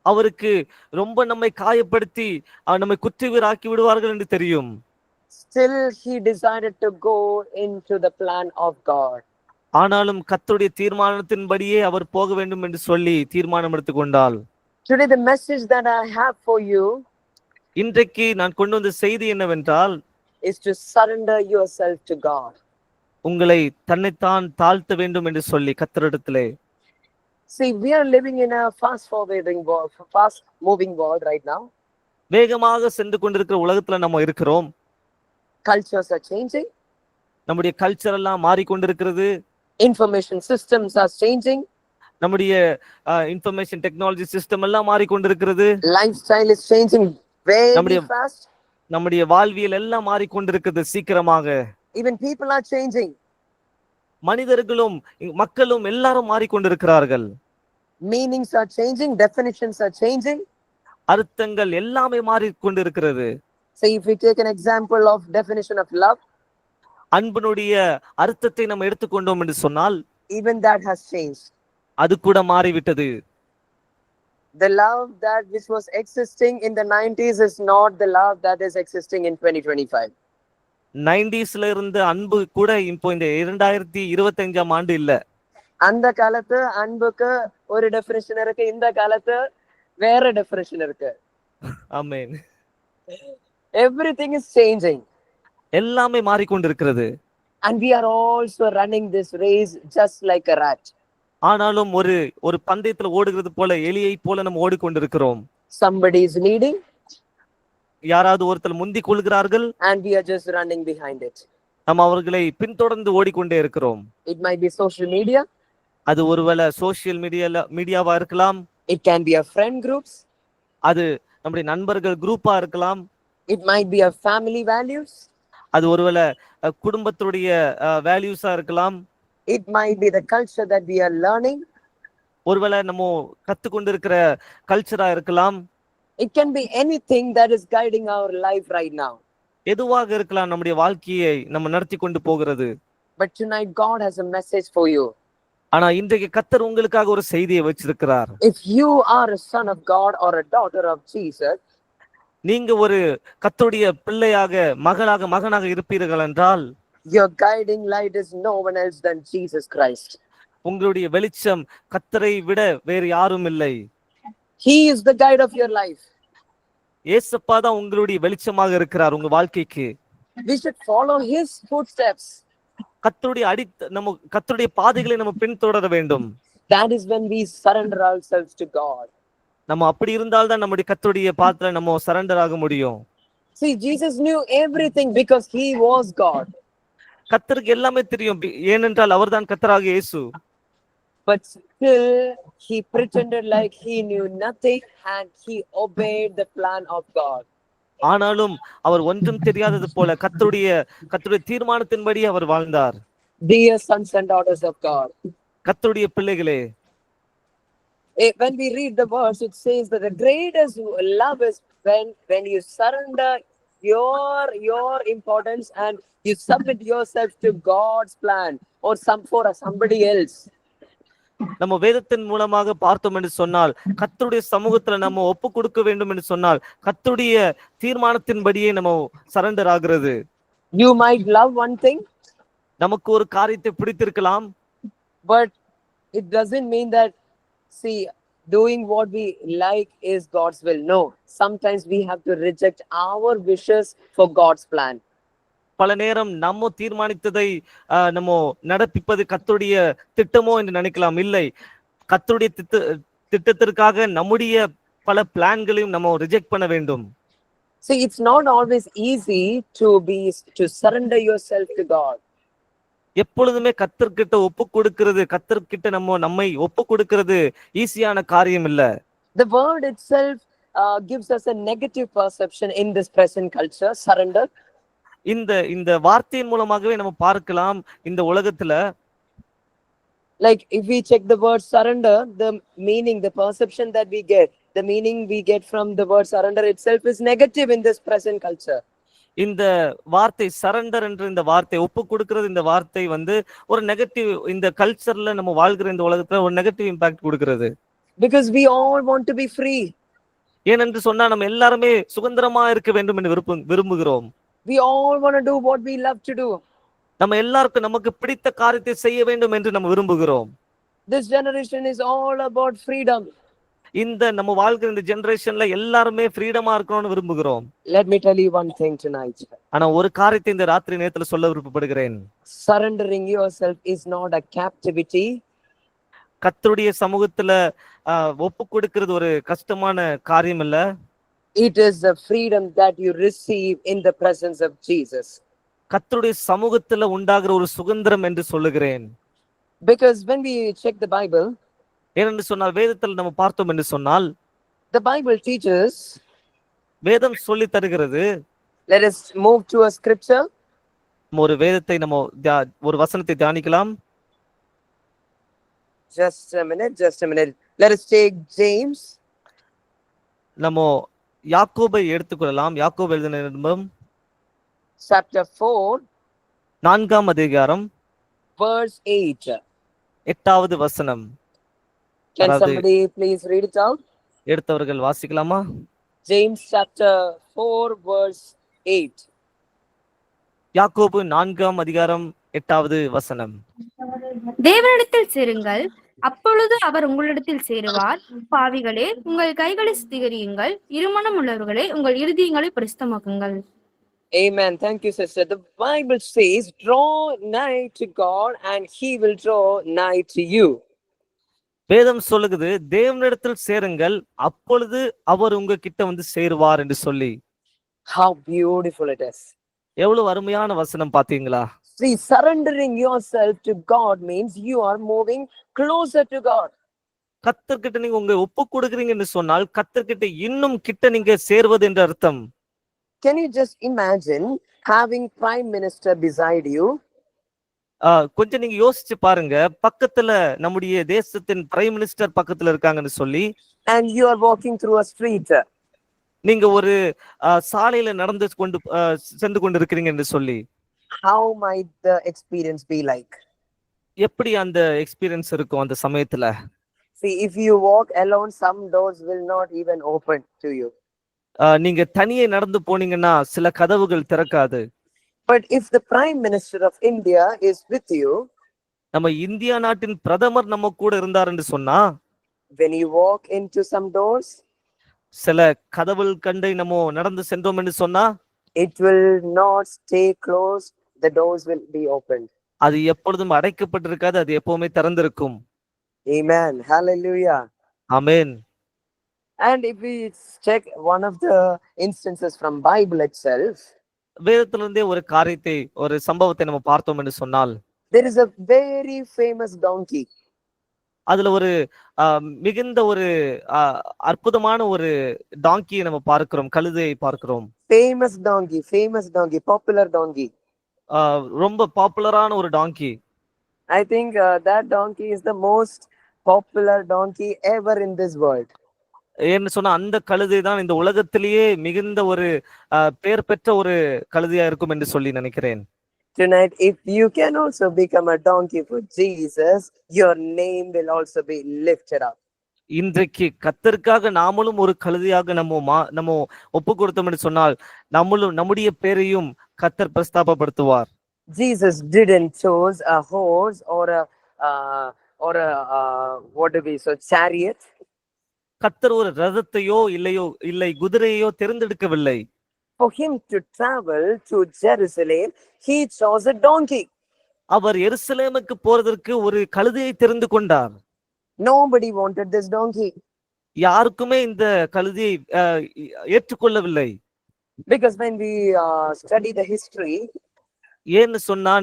[SPEAKER 1] அவருக்கு ரொம்ப நம்மை காயப்படுத்தி நம்மை குற்றவாளியாக்கி விடுவார்கள் என்று தெரியும்.
[SPEAKER 2] Still he decided to go into the plan of God.
[SPEAKER 1] ஆனாலும் கர்த்தருடைய தீர்மானத்தின்படியே அவர் போக வேண்டும் என்று சொல்லி தீர்மானம் எடுத்துக்கொண்டால்.
[SPEAKER 2] Today the message that I have for you
[SPEAKER 1] இன்றைக்கு நான் கொண்டு வந்த செய்தி என்னவென்றால்,
[SPEAKER 2] is to surrender yourself to God.
[SPEAKER 1] உங்களை தன்னைத்தான் தாழ்த்த வேண்டும் என்று சொல்லி கர்த்தரிடத்திலே.
[SPEAKER 2] See, we are living in a fast moving world right now.
[SPEAKER 1] வேகமாக சென்று கொண்டிருக்கிற உலகத்துல நம்ம இருக்கிறோம்.
[SPEAKER 2] Cultures are changing.
[SPEAKER 1] நம்முடைய கல்ச்சர் எல்லாம் மாறிக்கொண்டிருக்கிறது.
[SPEAKER 2] Information systems are changing.
[SPEAKER 1] நம்முடைய இன்ஃபர்மேஷன் டெக்னாலஜி சிஸ்டம் எல்லாம் மாறிக்கொண்டிருக்கிறது.
[SPEAKER 2] Lifestyle is changing very fast.
[SPEAKER 1] நம்முடைய வாழ்வியல் எல்லாம் மாறிக்கொண்டிருக்கிறது சீக்கிரமாக.
[SPEAKER 2] Even people are changing.
[SPEAKER 1] மனிதர்களும் மக்களும் எல்லாரும் மாறிக்கொண்டிருக்கிறார்கள்.
[SPEAKER 2] Meanings are changing, definitions are changing.
[SPEAKER 1] அர்த்தங்கள் எல்லாமே மாறிக்கொண்டிருக்கிறது.
[SPEAKER 2] So if we take an example of definition of love,
[SPEAKER 1] அன்பினுடைய அர்த்தத்தை நம்ம எடுத்துக்கொண்டோம் என்று சொன்னால்,
[SPEAKER 2] even that has changed.
[SPEAKER 1] அது கூட மாறிவிட்டது.
[SPEAKER 2] The love that which was existing in the 90s is not the love that is existing in 2025.
[SPEAKER 1] 90sல இருந்த அன்பு கூட இப்போ இந்த 2025ஆம் ஆண்டு இல்ல.
[SPEAKER 2] அந்த காலத்து அன்புக்கு ஒரு டெஃபினிஷன் இருக்கு, இந்த காலத்து வேற டெஃபினிஷன் இருக்கு.
[SPEAKER 1] ஆமென்.
[SPEAKER 2] Everything is changing.
[SPEAKER 1] எல்லாமே மாறிக்கொண்டிருக்கிறது.
[SPEAKER 2] And we are also running this race just like a rat.
[SPEAKER 1] ஆனாலும் ஒரு பந்தயத்துல ஓடுகிறது போல எலியை போல நம்ம ஓடிக்கொண்டிருக்கிறோம்.
[SPEAKER 2] Somebody is leading.
[SPEAKER 1] யாராவது ஒருத்தர் முந்தி கொள்கிறார்கள்.
[SPEAKER 2] And we are just running behind it.
[SPEAKER 1] நம்ம அவர்களை பின்தொடர்ந்து ஓடிக்கொண்டே இருக்கிறோம்.
[SPEAKER 2] It might be social media.
[SPEAKER 1] அது ஒருவேளை சோசியல் மீடியாவா இருக்கலாம்.
[SPEAKER 2] It can be a friend groups.
[SPEAKER 1] அது நம்முடைய நண்பர்கள் குரூப்பா இருக்கலாம்.
[SPEAKER 2] It might be a family values.
[SPEAKER 1] அது ஒருவேளை குடும்பத்துடைய வேல்யூஸா இருக்கலாம்.
[SPEAKER 2] It might be the culture that we are learning.
[SPEAKER 1] ஒருவேளை நம்ம கத்துக்கொண்டிருக்கிற கல்ச்சரா இருக்கலாம்.
[SPEAKER 2] It can be anything that is guiding our life right now.
[SPEAKER 1] எதுவாக இருக்கலாம் நம்முடைய வாழ்க்கையை நம்ம நடத்தி கொண்டு போகிறது.
[SPEAKER 2] But tonight God has a message for you.
[SPEAKER 1] ஆனா இன்றைக்கு கர்த்தர் உங்களுக்காக ஒரு செய்தியை வச்சிருக்கிறார்.
[SPEAKER 2] If you are a son of God or a daughter of Jesus,
[SPEAKER 1] நீங்க ஒரு கர்த்தருடைய பிள்ளையாக மகனாக இருப்பீர்கள் என்றால்,
[SPEAKER 2] your guiding light is no one else than Jesus Christ.
[SPEAKER 1] உங்களுடைய வெளிச்சம் கர்த்தரை விட வேறு யாரும் இல்லை.
[SPEAKER 2] He is the guide of your life.
[SPEAKER 1] இயேசுப்பா தான் உங்களுடைய வெளிச்சமாக இருக்கிறார் உங்க வாழ்க்கைக்கு.
[SPEAKER 2] We should follow his footsteps.
[SPEAKER 1] கர்த்தருடைய பாதைகளை நம்ம பின்தொடர வேண்டும்.
[SPEAKER 2] That is when we surrender ourselves to God.
[SPEAKER 1] நம்ம அப்படி இருந்தால்தான் நம்முடைய கர்த்தருடைய பாதத்துல நம்ம சரண்டர் ஆக முடியும்.
[SPEAKER 2] See, Jesus knew everything because he was God.
[SPEAKER 1] கர்த்தருக்கு எல்லாமே தெரியும், ஏனென்றால் அவர்தான் கர்த்தராகிய இயேசு.
[SPEAKER 2] But still, he pretended like he knew nothing and he obeyed the plan of God.
[SPEAKER 1] ஆனாலும் அவர் ஒன்றும் தெரியாதது போல கர்த்தருடைய தீர்மானத்தின்படி அவர் வாழ்ந்தார்.
[SPEAKER 2] Dear sons and daughters of God,
[SPEAKER 1] கர்த்தருடைய பிள்ளைகளே,
[SPEAKER 2] when we read the verse, it says that the greatest love is when you surrender your importance and you submit yourself to God's plan or for somebody else.
[SPEAKER 1] நம்ம வேதத்தின் மூலமாக பார்த்தோம் என்று சொன்னால், கர்த்தருடைய சமூகத்துல நம்ம ஒப்பு கொடுக்க வேண்டும் என்று சொன்னால், கர்த்தருடைய தீர்மானத்தின்படியே நம்ம சரண்டர் ஆகிறது.
[SPEAKER 2] You might love one thing,
[SPEAKER 1] நமக்கு ஒரு காரியத்தை பிடித்திருக்கலாம்,
[SPEAKER 2] but it doesn't mean that, see, doing what we like is God's will. No, sometimes we have to reject our wishes for God's plan.
[SPEAKER 1] பல நேரம் நம்ம தீர்மானித்ததை நம்ம நடப்பிப்பது கர்த்தருடைய திட்டமோ என்று நினைக்கலாம். இல்லை, கர்த்தருடைய திட்டத்திற்காக நம்முடைய பல பிளான்களையும் நம்ம ரிஜெக்ட் பண்ண வேண்டும்.
[SPEAKER 2] See, it's not always easy to surrender yourself to God.
[SPEAKER 1] எப்பொழுதுமே கர்த்தர்கிட்ட ஒப்பு கொடுக்கிறது, கர்த்தர்கிட்ட நம்மை ஒப்பு கொடுக்கிறது ஈஸியான காரியம் இல்ல.
[SPEAKER 2] The word itself gives us a negative perception in this present culture, surrender.
[SPEAKER 1] இந்த வார்த்தையின் மூலமாகவே நம்ம பார்க்கலாம் இந்த உலகத்துல.
[SPEAKER 2] Like if we check the word surrender, the meaning, the perception that we get, the meaning we get from the word surrender itself is negative in this present culture.
[SPEAKER 1] இந்த வார்த்தை சரண்டர் என்ற இந்த வார்த்தை, ஒப்பு கொடுக்கிறது, இந்த வார்த்தை ஒரு நெகட்டிவ், இந்த கல்ச்சர்ல நம்ம வாழ்கிற இந்த உலகத்துல ஒரு நெகட்டிவ் இம்பாக்ட் கொடுக்கிறது.
[SPEAKER 2] Because we all want to be free.
[SPEAKER 1] ஏனென்று சொன்னா நம்ம எல்லாருமே சுதந்திரமா இருக்க வேண்டும் என்று விரும்புகிறோம்.
[SPEAKER 2] We all want to do what we love to do.
[SPEAKER 1] நம்ம எல்லாருக்கும் நமக்கு பிடித்த காரியத்தை செய்ய வேண்டும் என்று நம்ம விரும்புகிறோம்.
[SPEAKER 2] This generation is all about freedom.
[SPEAKER 1] இந்த நம்ம வாழ்கிற இந்த ஜெனரேஷன்ல எல்லாருமே ஃப்ரீடமா இருக்கணும்னு விரும்புகிறோம்.
[SPEAKER 2] Let me tell you one thing tonight.
[SPEAKER 1] ஆனா ஒரு காரியத்தை இந்த ராத்திரி நேரத்துல சொல்ல விருப்பப்படுகிறேன்.
[SPEAKER 2] Surrendering yourself is not a captivity.
[SPEAKER 1] கர்த்தருடைய சமூகத்துல ஒப்பு கொடுக்கிறது ஒரு கஷ்டமான காரியம் இல்ல.
[SPEAKER 2] It is the freedom that you receive in the presence of Jesus.
[SPEAKER 1] கர்த்தருடைய சமூகத்துல உண்டாகிற ஒரு சுதந்திரம் என்று சொல்லுகிறேன்.
[SPEAKER 2] Because when we check the Bible,
[SPEAKER 1] ஏனென்று சொன்னால் வேதத்தில் நம்ம பார்த்தோம் என்று சொன்னால்,
[SPEAKER 2] the Bible teaches,
[SPEAKER 1] வேதம் சொல்லி தருகிறது.
[SPEAKER 2] let us move to a scripture.
[SPEAKER 1] ஒரு வேதத்தை நம்ம ஒரு வசனத்தை தியானிக்கலாம்.
[SPEAKER 2] Just a minute. Let us take James.
[SPEAKER 1] நம்ம யாக்கோபை எடுத்துக்கொள்ளலாம். யாக்கோபு எழுதின நிருபம்
[SPEAKER 2] chapter 4,
[SPEAKER 1] 4ஆம் அதிகாரம்
[SPEAKER 2] verse 8.
[SPEAKER 1] 8வது வசனம்.
[SPEAKER 2] Can somebody please read it out?
[SPEAKER 1] எடுத்தவர்கள் வாசிக்கலாமா?
[SPEAKER 2] James chapter 4, verse 8.
[SPEAKER 1] யாக்கோபு 4ஆம் அதிகாரம் 8வது வசனம்.
[SPEAKER 4] தேவனிடத்தில் சேருங்கள், அப்பொழுது அவர் உங்களிடத்தில் சேருவார். பாவிகளே, உங்கள் கைகளை சுத்திகரியுங்கள், இருமனம் உள்ளவர்களே, உங்கள் இருதயங்களை பரிசுத்தமாக்குங்கள்.
[SPEAKER 2] Amen. Thank you, sister. The Bible says, draw nigh to God and he will draw nigh to you.
[SPEAKER 1] வேதம் சொல்லுகிறது, தேவனிடத்தில் சேருங்கள், அப்பொழுது அவர் உங்ககிட்ட சேருவார் என்று சொல்லி.
[SPEAKER 2] How beautiful it is.
[SPEAKER 1] எவ்வளவு அருமையான வசனம் பாத்தீங்களா?
[SPEAKER 2] See, surrendering yourself to God means you are moving closer to God.
[SPEAKER 1] கர்த்தர்கிட்ட நீங்க உங்க ஒப்பு கொடுக்குறீங்கன்னு சொன்னால் கர்த்தர்கிட்ட இன்னும் கிட்ட நீங்க சேர்வது என்ற அர்த்தம்.
[SPEAKER 2] Can you just imagine having Prime Minister beside you?
[SPEAKER 1] கொஞ்சம் நீங்க யோசிச்சு பாருங்க, பக்கத்துல நம்முடைய தேசத்தின் பிரைம் மினிஸ்டர் பக்கத்துல இருக்காங்கன்னு சொல்லி,
[SPEAKER 2] and you are walking through a street.
[SPEAKER 1] நீங்க ஒரு சாலையில சென்று கொண்டு இருக்கிறீங்க என்று சொல்லி,
[SPEAKER 2] how might the experience be like?
[SPEAKER 1] எப்படி அந்த எக்ஸ்பீரியன்ஸ் இருக்கும் அந்த சமயத்துல?
[SPEAKER 2] See, if you walk alone, some doors will not even open to you.
[SPEAKER 1] நீங்க தனியே நடந்து போனீங்கன்னா சில கதவுகள் திறக்காது.
[SPEAKER 2] But if the Prime Minister of India is with you,
[SPEAKER 1] நம்ம இந்தியா நாட்டின் பிரதமர் நம்ம கூட இருந்தார் என்று சொன்னா,
[SPEAKER 2] when you walk into some doors,
[SPEAKER 1] சில கதவுகள் கண்டை நம்ம நடந்து சென்றோம் என்று சொன்னா,
[SPEAKER 2] it will not stay closed, the doors will be opened.
[SPEAKER 1] அது எப்பொழுதும் அடைக்கப்பட்டிருக்காது, அது எப்பவுமே திறந்திருக்கும்.
[SPEAKER 2] Amen. Hallelujah.
[SPEAKER 1] Amen.
[SPEAKER 2] And if we check one of the instances from Bible itself,
[SPEAKER 1] வேதத்திலிருந்தே ஒரு காரியத்தை, ஒரு சம்பவத்தை நம்ம பார்த்தோம் என்று சொன்னால்,
[SPEAKER 2] there is a very famous donkey.
[SPEAKER 1] அதுல ஒரு மிகுந்த ஒரு அற்புதமான ஒரு டாங்கியை நம்ம பார்க்கிறோம், கழுதையை பார்க்கிறோம்.
[SPEAKER 2] Famous donkey, popular donkey.
[SPEAKER 1] ரொம்ப பாப்புலரான ஒரு டாங்கி.
[SPEAKER 2] I think that donkey is the most popular donkey ever in this world.
[SPEAKER 1] ஏன்னு சொன்னா அந்த கழுதை தான் இந்த உலகத்திலேயே மிகுந்த ஒரு பெயர் பெற்ற ஒரு கழுதையா இருக்கும் என்று சொல்லி நினைக்கிறேன்.
[SPEAKER 2] Tonight, if you can also become a donkey for Jesus, your name will also be lifted up.
[SPEAKER 1] இன்றைக்கு கர்த்தருக்காக நாமளும் ஒரு கழுதையாக நம்ம ஒப்பு கொடுத்தோம் என்று சொன்னால் நம்முடைய பேரையும் கர்த்தர் பிரஸ்தாபப்படுத்துவார்.
[SPEAKER 2] Jesus didn't choose a horse or a what do we say, chariot.
[SPEAKER 1] கர்த்தர் ஒரு ரதத்தையோ இல்லை குதிரையோ தேர்ந்தெடுக்கவில்லை.
[SPEAKER 2] For him to travel to Jerusalem, he chose a donkey.
[SPEAKER 1] அவர் எருசலேமுக்கு போறதற்கு ஒரு கழுதையை தெரிந்து கொண்டார்.
[SPEAKER 2] Nobody wanted this donkey.
[SPEAKER 1] யாருக்குமே இந்த கழுதையை ஏற்றுக்கொள்ளவில்லை.
[SPEAKER 2] Because when we study the history,
[SPEAKER 1] ஏன்னு சொன்னா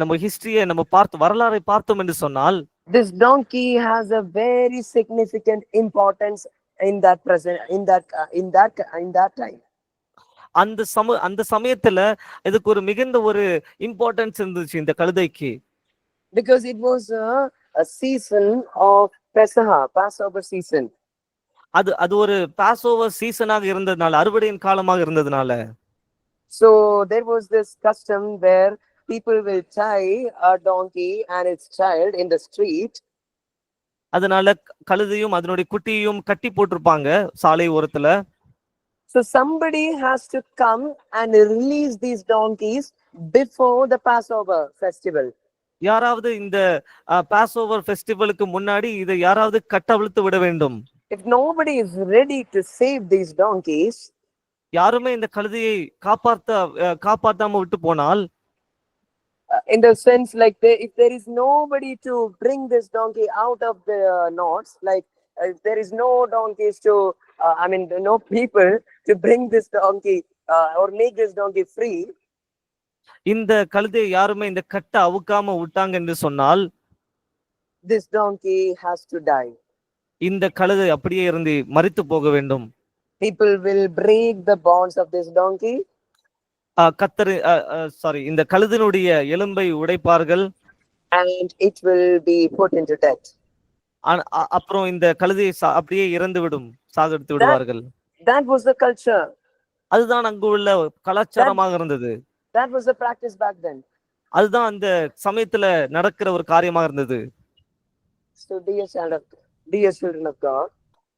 [SPEAKER 1] நம்ம ஹிஸ்டரியை நம்ம வரலாறை பார்த்தோம் என்று சொன்னால்,
[SPEAKER 2] this donkey has a very significant importance in that time.
[SPEAKER 1] அந்த சமயத்துல இதுக்கு ஒரு மிகுந்த ஒரு இம்பார்ட்டன்ஸ் இருந்துச்சு இந்த கழுதைக்கு.
[SPEAKER 2] Because it was a season of Passover season.
[SPEAKER 1] அது ஒரு பாஸ்ஓவர் சீசனாக இருந்ததுனால, அறுவடையின் காலமாக இருந்ததுனால.
[SPEAKER 2] So there was this custom where people will tie a donkey and its child in the street.
[SPEAKER 1] அதனால கழுதையும் அதனுடைய குட்டியையும் கட்டி போட்டிருப்பாங்க சாலை ஓரத்துல.
[SPEAKER 2] So somebody has to come and release these donkeys before the Passover festival.
[SPEAKER 1] யாராவது இந்த பாஸ்ஓவர் ஃபெஸ்டிவலுக்கு முன்னாடி இதை யாராவது கட்டவிழ்த்து விட வேண்டும்.
[SPEAKER 2] If nobody is ready to save these donkeys,
[SPEAKER 1] யாருமே இந்த கழுதையை காப்பாத்தாம விட்டு போனால்,
[SPEAKER 2] in the sense like if there is nobody to bring this donkey out of the knots, like if there is no donkeys to no people to bring this donkey or make this donkey free,
[SPEAKER 1] இந்த கழுதையை யாருமே இந்த கட்ட அவுக்காம விட்டாங்க என்று சொன்னால்,
[SPEAKER 2] this donkey has to die.
[SPEAKER 1] இந்த கழுதை அப்படியே இருந்து மரித்து போக வேண்டும்.
[SPEAKER 2] People will break the bonds of this donkey.
[SPEAKER 1] இந்த கழுதினுடைய எலும்பை உடைப்பார்கள்.
[SPEAKER 2] And it will be put into death.
[SPEAKER 1] அப்புறம் இந்த கழுதையை அப்படியே இறந்து விடும், சாகடித்து விடுவார்கள்.
[SPEAKER 2] That was the culture.
[SPEAKER 1] அதுதான் அங்கு உள்ள கலாச்சாரமாக இருந்தது.
[SPEAKER 2] That was the practice back then.
[SPEAKER 1] அதுதான் அந்த சமயத்துல நடக்கிற ஒரு காரியமாக இருந்தது.
[SPEAKER 2] So dear children of God,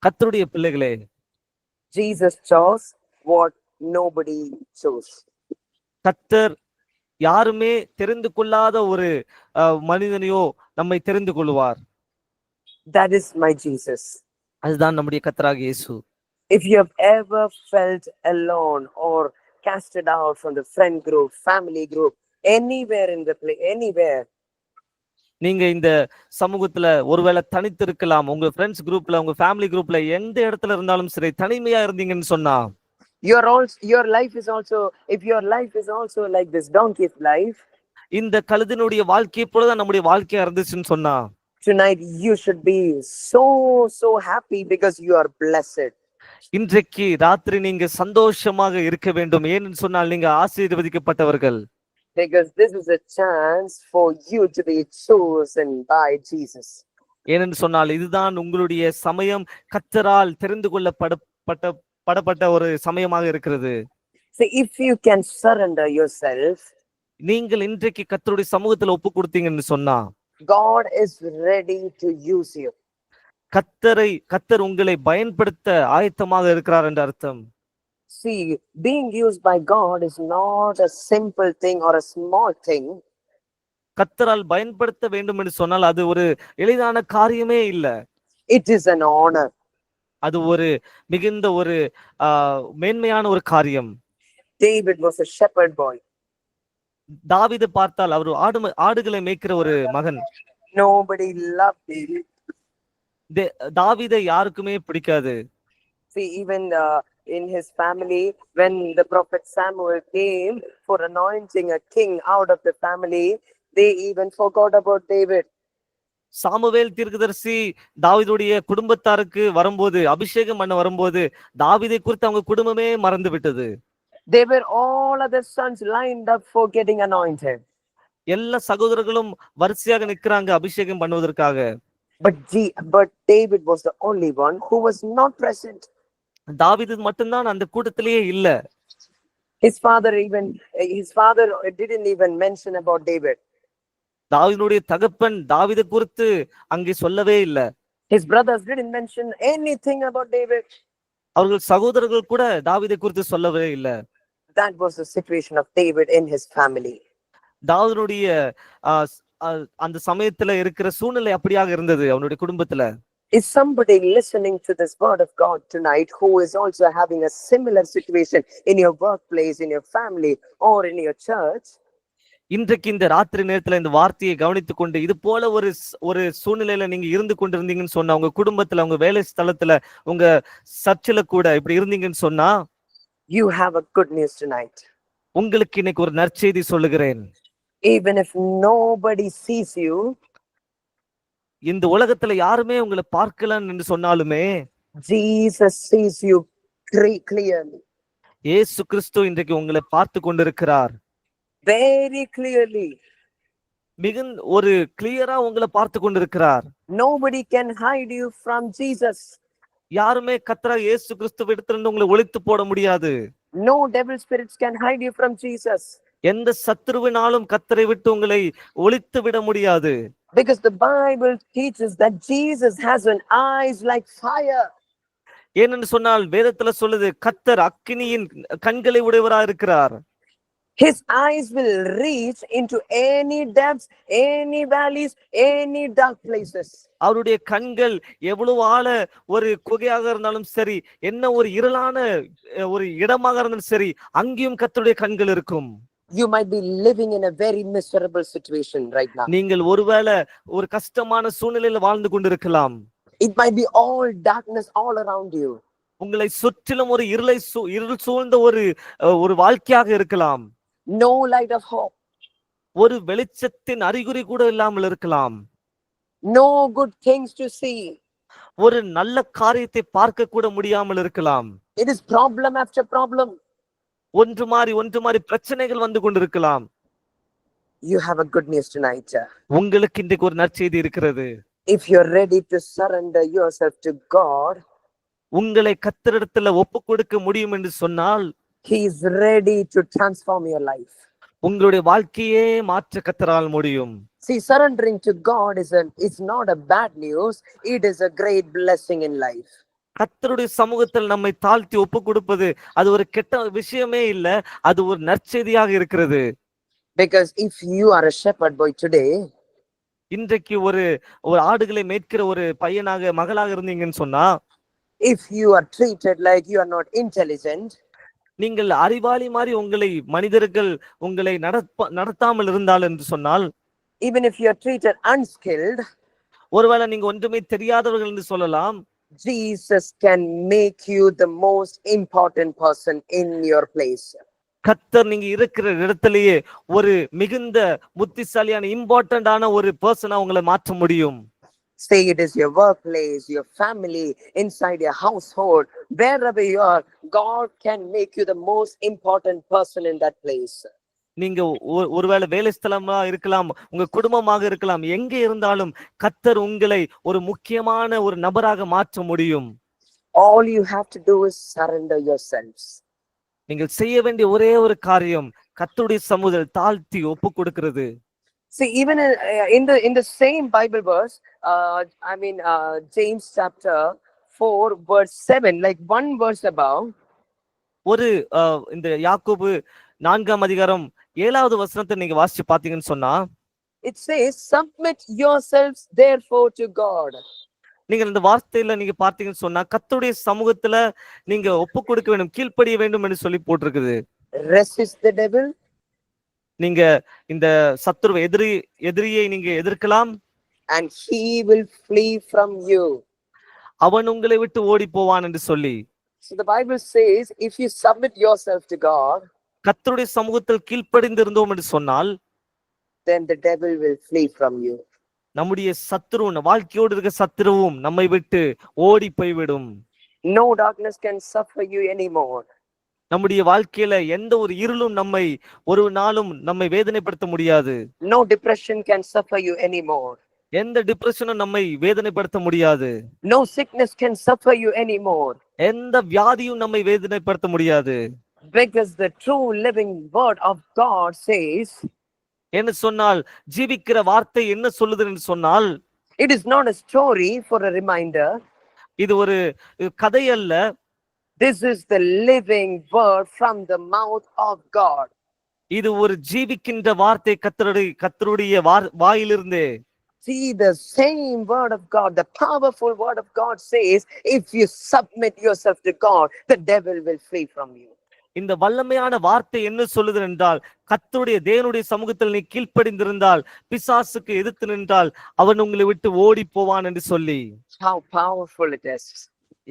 [SPEAKER 1] கர்த்தருடைய பிள்ளைகளே,
[SPEAKER 2] Jesus chose what nobody chose.
[SPEAKER 1] கர்த்தர் யாருமே தெரிந்து கொள்ளாத ஒரு மனிதனையோ நம்மை தெரிந்து கொள்வார்.
[SPEAKER 2] That is my Jesus.
[SPEAKER 1] அதுதான் நம்முடைய கர்த்தராகிய இயேசு.
[SPEAKER 2] If you have ever felt alone or casted out from the friend group, family group, anywhere in the place, anywhere,
[SPEAKER 1] நீங்க இந்த சமூகத்துல ஒருவேளை தனித்து இருக்கலாம், உங்க ஃப்ரெண்ட்ஸ் குரூப்ல, உங்க ஃபேமிலி குரூப்ல எந்த இடத்துல இருந்தாலும் சரி, தனிமையா இருந்தீங்கன்னு சொன்னா,
[SPEAKER 2] your life is also, if your life is also like this donkey's life,
[SPEAKER 1] இந்த கழுதினுடைய வாழ்க்கை போலதான் நம்முடைய வாழ்க்கையா இருந்துச்சுன்னு சொன்னா,
[SPEAKER 2] tonight you should be so happy because you are blessed.
[SPEAKER 1] இன்றைக்கு ராத்திரி நீங்க சந்தோஷமாக இருக்க வேண்டும். ஏன்னு சொன்னால் நீங்க ஆசீர்வதிக்கப்பட்டவர்கள்.
[SPEAKER 2] Because this is a chance for you to be chosen by Jesus.
[SPEAKER 1] ஏன்னு சொன்னால் இதுதான் உங்களுடைய சமயம், கர்த்தரால் தெரிந்து கொள்ளப்பட்ட ஒரு சமயமாக இருக்கிறது.
[SPEAKER 2] So if you can surrender yourself,
[SPEAKER 1] நீங்கள் இன்றைக்கு கர்த்தருடைய சமூகத்துல ஒப்பு கொடுத்தீங்கன்னு சொன்னா,
[SPEAKER 2] God is ready to use you.
[SPEAKER 1] கர்த்தர் உங்களை பயன்படுத்த ஆயத்தமாக இருக்கிறார் என்ற அர்த்தம்.
[SPEAKER 2] See, being used by God is not a simple thing or a small thing.
[SPEAKER 1] கர்த்தரால் பயன்படுத்த வேண்டும் என்று சொன்னால் அது ஒரு எளிதான காரியமே இல்ல.
[SPEAKER 2] It is an honor.
[SPEAKER 1] அது ஒரு மிகுந்த ஒரு மேன்மையான ஒரு காரியம்.
[SPEAKER 2] David was a shepherd boy.
[SPEAKER 1] தாவீது பார்த்தால் அவர் ஆடுகளை மேய்க்கிற ஒரு மகன்.
[SPEAKER 2] Nobody loved David.
[SPEAKER 1] தாவீதை யாருக்குமே பிடிக்காது.
[SPEAKER 2] See, even in his family, when the prophet Samuel came for anointing a king out of the family, they even forgot about David.
[SPEAKER 1] Samuel தீர்க்கதரிசி தாவீதுடைய குடும்பத்தாருக்கு வரும்போது, அபிஷேகம் பண்ண வரும்போது, தாவீதை குறித்து அவங்க குடும்பமே மறந்து விட்டது.
[SPEAKER 2] They were all other sons lined up for getting anointed.
[SPEAKER 1] எல்லா சகோதரர்களும் வரிசையாக நிற்கிறாங்க அபிஷேகம் பண்ணுவதற்காக.
[SPEAKER 2] But David was the only one who was not present.
[SPEAKER 1] தாவீது மட்டும்தான் அந்த கூட்டத்திலேயே இல்ல.
[SPEAKER 2] His father didn't even mention about David.
[SPEAKER 1] தாவீதுடைய தகப்பன் தாவீதை குறித்து அங்கே சொல்லவே இல்ல.
[SPEAKER 2] His brothers didn't mention anything about David.
[SPEAKER 1] அவர்கள் சகோதரர்கள் கூட தாவீதை குறித்து சொல்லவே இல்ல.
[SPEAKER 2] That was the situation of David in his family.
[SPEAKER 1] தாவீதுடைய அந்த சமயத்துல இருக்கிற சூழ்நிலை அப்படியாக இருந்தது அவனுடைய குடும்பத்துல.
[SPEAKER 2] Is somebody listening to this word of God tonight who is also having a similar situation in your workplace, in your family, or in your church?
[SPEAKER 1] இன்றைக்கு இந்த ராத்திரி நேரத்துல இந்த வார்த்தையை கவனித்துக் கொண்டு இது போல ஒரு சூழ்நிலையில நீங்க இருந்து கொண்டிருந்தீங்கன்னு சொன்னா, உங்க குடும்பத்துல, உங்க வேலை ஸ்தலத்துல, உங்க சர்ச்சில கூட இப்படி இருந்தீங்கன்னு சொன்னா,
[SPEAKER 2] you have a good news tonight.
[SPEAKER 1] உங்களுக்கு இன்னைக்கு ஒரு நற்செய்தி சொல்லுகிறேன்.
[SPEAKER 2] Even if nobody sees you,
[SPEAKER 1] இந்த உலகத்துல யாருமே உங்களை பார்க்கலன்னு என்று சொன்னாலுமே,
[SPEAKER 2] Jesus sees you clearly.
[SPEAKER 1] இயேசு கிறிஸ்து இன்றைக்கு உங்களை பார்த்து கொண்டிருக்கிறார்.
[SPEAKER 2] Very clearly.
[SPEAKER 1] மிகுந்த ஒரு கிளியரா உங்களை பார்த்து கொண்டிருக்கிறார்.
[SPEAKER 2] Nobody can hide you from Jesus.
[SPEAKER 1] யாருமே கர்த்தராகிய இயேசு கிறிஸ்துவிடத்திலிருந்து உங்களை ஒளித்து போட முடியாது.
[SPEAKER 2] No devil spirits can hide you from Jesus.
[SPEAKER 1] எந்த சத்துருவினாலும் கர்த்தரை விட்டு உங்களை ஒளித்து விட முடியாது.
[SPEAKER 2] Because the Bible teaches that Jesus has an eyes like fire.
[SPEAKER 1] ஏனென்று சொன்னால் வேதத்துல சொல்லுது, கர்த்தர் அக்கினியின் கண்களை உடையவராய் இருக்கிறார்.
[SPEAKER 2] His eyes will reach into any depths, any valleys, any dark places.
[SPEAKER 1] அவருடைய கண்கள் எவ்வளவு ஆழ ஒரு குகையாக இருந்தாலும் சரி, என்ன ஒரு இருளான ஒரு இடமாக இருந்தாலும் சரி, அங்கேயும் கர்த்தருடைய கண்கள் இருக்கும்.
[SPEAKER 2] You might be living in a very miserable situation right now.
[SPEAKER 1] நீங்கள் ஒருவேளை ஒரு கஷ்டமான சூழ்நிலையில வாழ்ந்து கொண்டிருக்கலாம்.
[SPEAKER 2] It might be all darkness all around you.
[SPEAKER 1] உங்களை சுற்றிலும் ஒரு இருள் சூழ்ந்த ஒரு வாழ்க்கையாக இருக்கலாம்.
[SPEAKER 2] No light of hope.
[SPEAKER 1] ஒரு வெளிச்சத்தின் அறிகுறி கூட இல்லாமல் இருக்கலாம்.
[SPEAKER 2] No good things to see.
[SPEAKER 1] ஒரு நல்ல காரியத்தை பார்க்க கூட முடியாமல் இருக்கலாம்.
[SPEAKER 2] It is problem after problem.
[SPEAKER 1] ஒன்று மாறி பிரச்சனைகள் வந்து கொண்டிருக்கலாம்.
[SPEAKER 2] You have a good news tonight.
[SPEAKER 1] உங்களுக்கு இன்றைக்கு ஒரு நற்செய்தி இருக்கிறது.
[SPEAKER 2] If you're ready to surrender yourself to God,
[SPEAKER 1] உங்களை கர்த்தரிடத்துல ஒப்பு கொடுக்க முடியும் என்று சொன்னால்,
[SPEAKER 2] He is ready to transform your life.
[SPEAKER 1] உங்களுடைய வாழ்க்கையே மாற்ற கர்த்தரால் முடியும்.
[SPEAKER 2] See, surrendering to God is not a bad news. It is a great blessing in life.
[SPEAKER 1] கர்த்தருடைய சமூகத்தில் நம்மை தாழ்த்தி ஒப்பு கொடுப்பது அது ஒரு கெட்ட விஷயமே இல்ல, அது ஒரு நற்செய்தியாக இருக்கிறது.
[SPEAKER 2] Because if you are a shepherd boy today,
[SPEAKER 1] இன்றைக்கு ஒரு ஆடுகளை மேய்க்கிற ஒரு பையனாக மகளாக இருந்தீங்கன்னு சொன்னா,
[SPEAKER 2] if you are treated like you are not intelligent,
[SPEAKER 1] நீங்கள் அறிவாளி மாதிரி மனிதர்கள் உங்களை நடத்தாமல் இருந்தால் என்று சொன்னால்,
[SPEAKER 2] even if you are treated unskilled,
[SPEAKER 1] ஒருவேளை நீங்க ஒன்றுமே தெரியாதவர்கள் என்று சொல்லலாம்,
[SPEAKER 2] Jesus can make you the most important person in your place.
[SPEAKER 1] கர்த்தர் நீங்க இருக்கிற இடத்திலேயே ஒரு மிகுந்த புத்திசாலியான இம்பார்ட்டன்டான ஒரு பர்சனா உங்களை மாற்ற முடியும்.
[SPEAKER 2] Say it is your workplace, your family, inside your household, wherever you are, God can make you the most important person in that place.
[SPEAKER 1] நீங்க ஒருவேளை வேலை ஸ்தலமா இருக்கலாம், உங்க குடும்பமாக இருக்கலாம், எங்க இருந்தாலும் கர்த்தர் உங்களை ஒரு முக்கியமான ஒரு நபராக மாற்ற முடியும்.
[SPEAKER 2] All you have to do is surrender yourselves.
[SPEAKER 1] நீங்கள் செய்ய வேண்டிய ஒரே ஒரு காரியம் கர்த்தருடைய சமூகத்தில் தாழ்த்தி ஒப்பு கொடுக்கிறது.
[SPEAKER 2] See, even in the same Bible verse, James chapter 4 verse 7, like one verse above,
[SPEAKER 1] இந்த யாக்கோபு 4ஆம் அதிகாரம் 7வது வசனத்தை நீங்க வாசிச்சு பாத்தீங்கன்னு சொன்னா,
[SPEAKER 2] it says, submit yourselves therefore to God.
[SPEAKER 1] நீங்க இந்த வார்த்தையில நீங்க பார்த்தீங்கன்னு சொன்னா, கர்த்தருடைய சமூகத்துல நீங்க ஒப்பு கொடுக்க வேண்டும், கீழ்ப்படிய வேண்டும் என்று சொல்லி போட்டிருக்குது.
[SPEAKER 2] Resist the devil.
[SPEAKER 1] நீங்க இந்த சத்துருவை எதிரியை நீங்க எதிர்க்கலாம்.
[SPEAKER 2] and he will flee from you.
[SPEAKER 1] அவன் உங்களை விட்டு ஓடி போவான் என்று சொல்லி,
[SPEAKER 2] So the Bible says, if you submit yourself to God,
[SPEAKER 1] கர்த்தருடைய சமூகத்தில் கீழ்ப்படிந்திருந்தோம் என்று சொன்னால்,
[SPEAKER 2] then the devil will flee from you.
[SPEAKER 1] நம்முடைய சத்துருவும், வாழ்க்கையோடு இருக்க சத்துருவும் நம்மை விட்டு ஓடி போய்விடும்.
[SPEAKER 2] No darkness can suffer you anymore.
[SPEAKER 1] நம்முடைய வாழ்க்கையில எந்த ஒரு இருளும் நம்மை ஒரு நாளும் நம்மை வேதனைப்படுத்த முடியாது.
[SPEAKER 2] No depression can suffer you anymore.
[SPEAKER 1] எந்த டிப்ரெஷனும் நம்மை வேதனைப்படுத்த முடியாது.
[SPEAKER 2] No sickness can suffer you anymore.
[SPEAKER 1] எந்த வியாதியும் நம்மை வேதனைப்படுத்த முடியாது.
[SPEAKER 2] Because the true living word of God says,
[SPEAKER 1] என்ன சொன்னால், ஜீவிக்கிற வார்த்தை என்ன சொல்லுது என்று சொன்னால்,
[SPEAKER 2] it is not a story for a reminder.
[SPEAKER 1] இது ஒரு கதை அல்ல.
[SPEAKER 2] This is the living word from the mouth of God.
[SPEAKER 1] இது ஒரு ஜீவிக்கின்ற வார்த்தை கர்த்தருடைய வாயிலிருந்தே.
[SPEAKER 2] See, the same word of God, the powerful word of God says, if you submit yourself to God, the devil will flee from you.
[SPEAKER 1] இந்த வல்லமையான வார்த்தை என்ன சொல்லுது என்றால், கர்த்தருடைய தேவனுடைய சமூகத்தில் நீ கீழ்ப்படிந்திருந்தால், பிசாசுக்கு எதிர்த்து நின்றால் அவன் உங்களை விட்டு ஓடி போவான் என்று சொல்லி.
[SPEAKER 2] How powerful it is.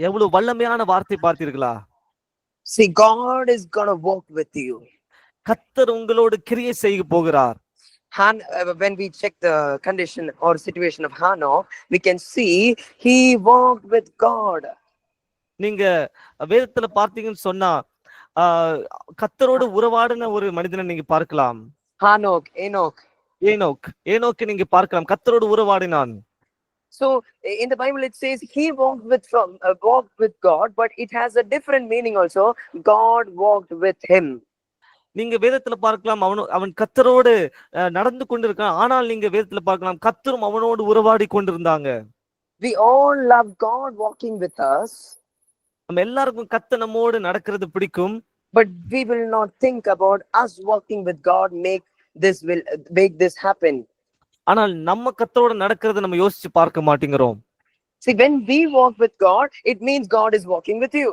[SPEAKER 1] எவ்வளவு வல்லமையான வார்த்தை பார்த்தீர்களா?
[SPEAKER 2] See, God is going to walk with you.
[SPEAKER 1] கர்த்தர் உங்களோடு கிரியை செய்ய போகிறார்.
[SPEAKER 2] When we check the condition or situation of Hanoch, we can see he walked with God.
[SPEAKER 1] நீங்க வேதத்துல பார்த்தீங்கன்னு சொன்னா, கர்த்தரோடு உறவாடின ஒரு மனிதனை நீங்க பார்க்கலாம். ஏனோக் நீங்க பார்க்கலாம், கர்த்தரோடு உறவாடினான்.
[SPEAKER 2] So in the Bible it says he walked with God, but it has a different meaning also. God walked with him.
[SPEAKER 1] நீங்க வேதத்துல பார்க்கலாம், அவன் கர்த்தரோடு நடந்து கொண்டிருக்கான். ஆனால் நீங்க வேதத்துல பார்க்கலாம், கர்த்தரும் அவனோடு உறவாடி கொண்டிருந்தாங்க.
[SPEAKER 2] We all love God walking with us.
[SPEAKER 1] நம்ம எல்லாருக்கும் கர்த்தர் நம்மோடு நடக்கிறது பிடிக்கும்.
[SPEAKER 2] But we will not think about us walking with God make this happen.
[SPEAKER 1] ஆனால் நம்ம கர்த்தரோடு நடக்கிறது நம்ம யோசிச்சு பார்க்க மாட்டேங்கிறோம்.
[SPEAKER 2] See, when we walk with God, it means God is walking with you.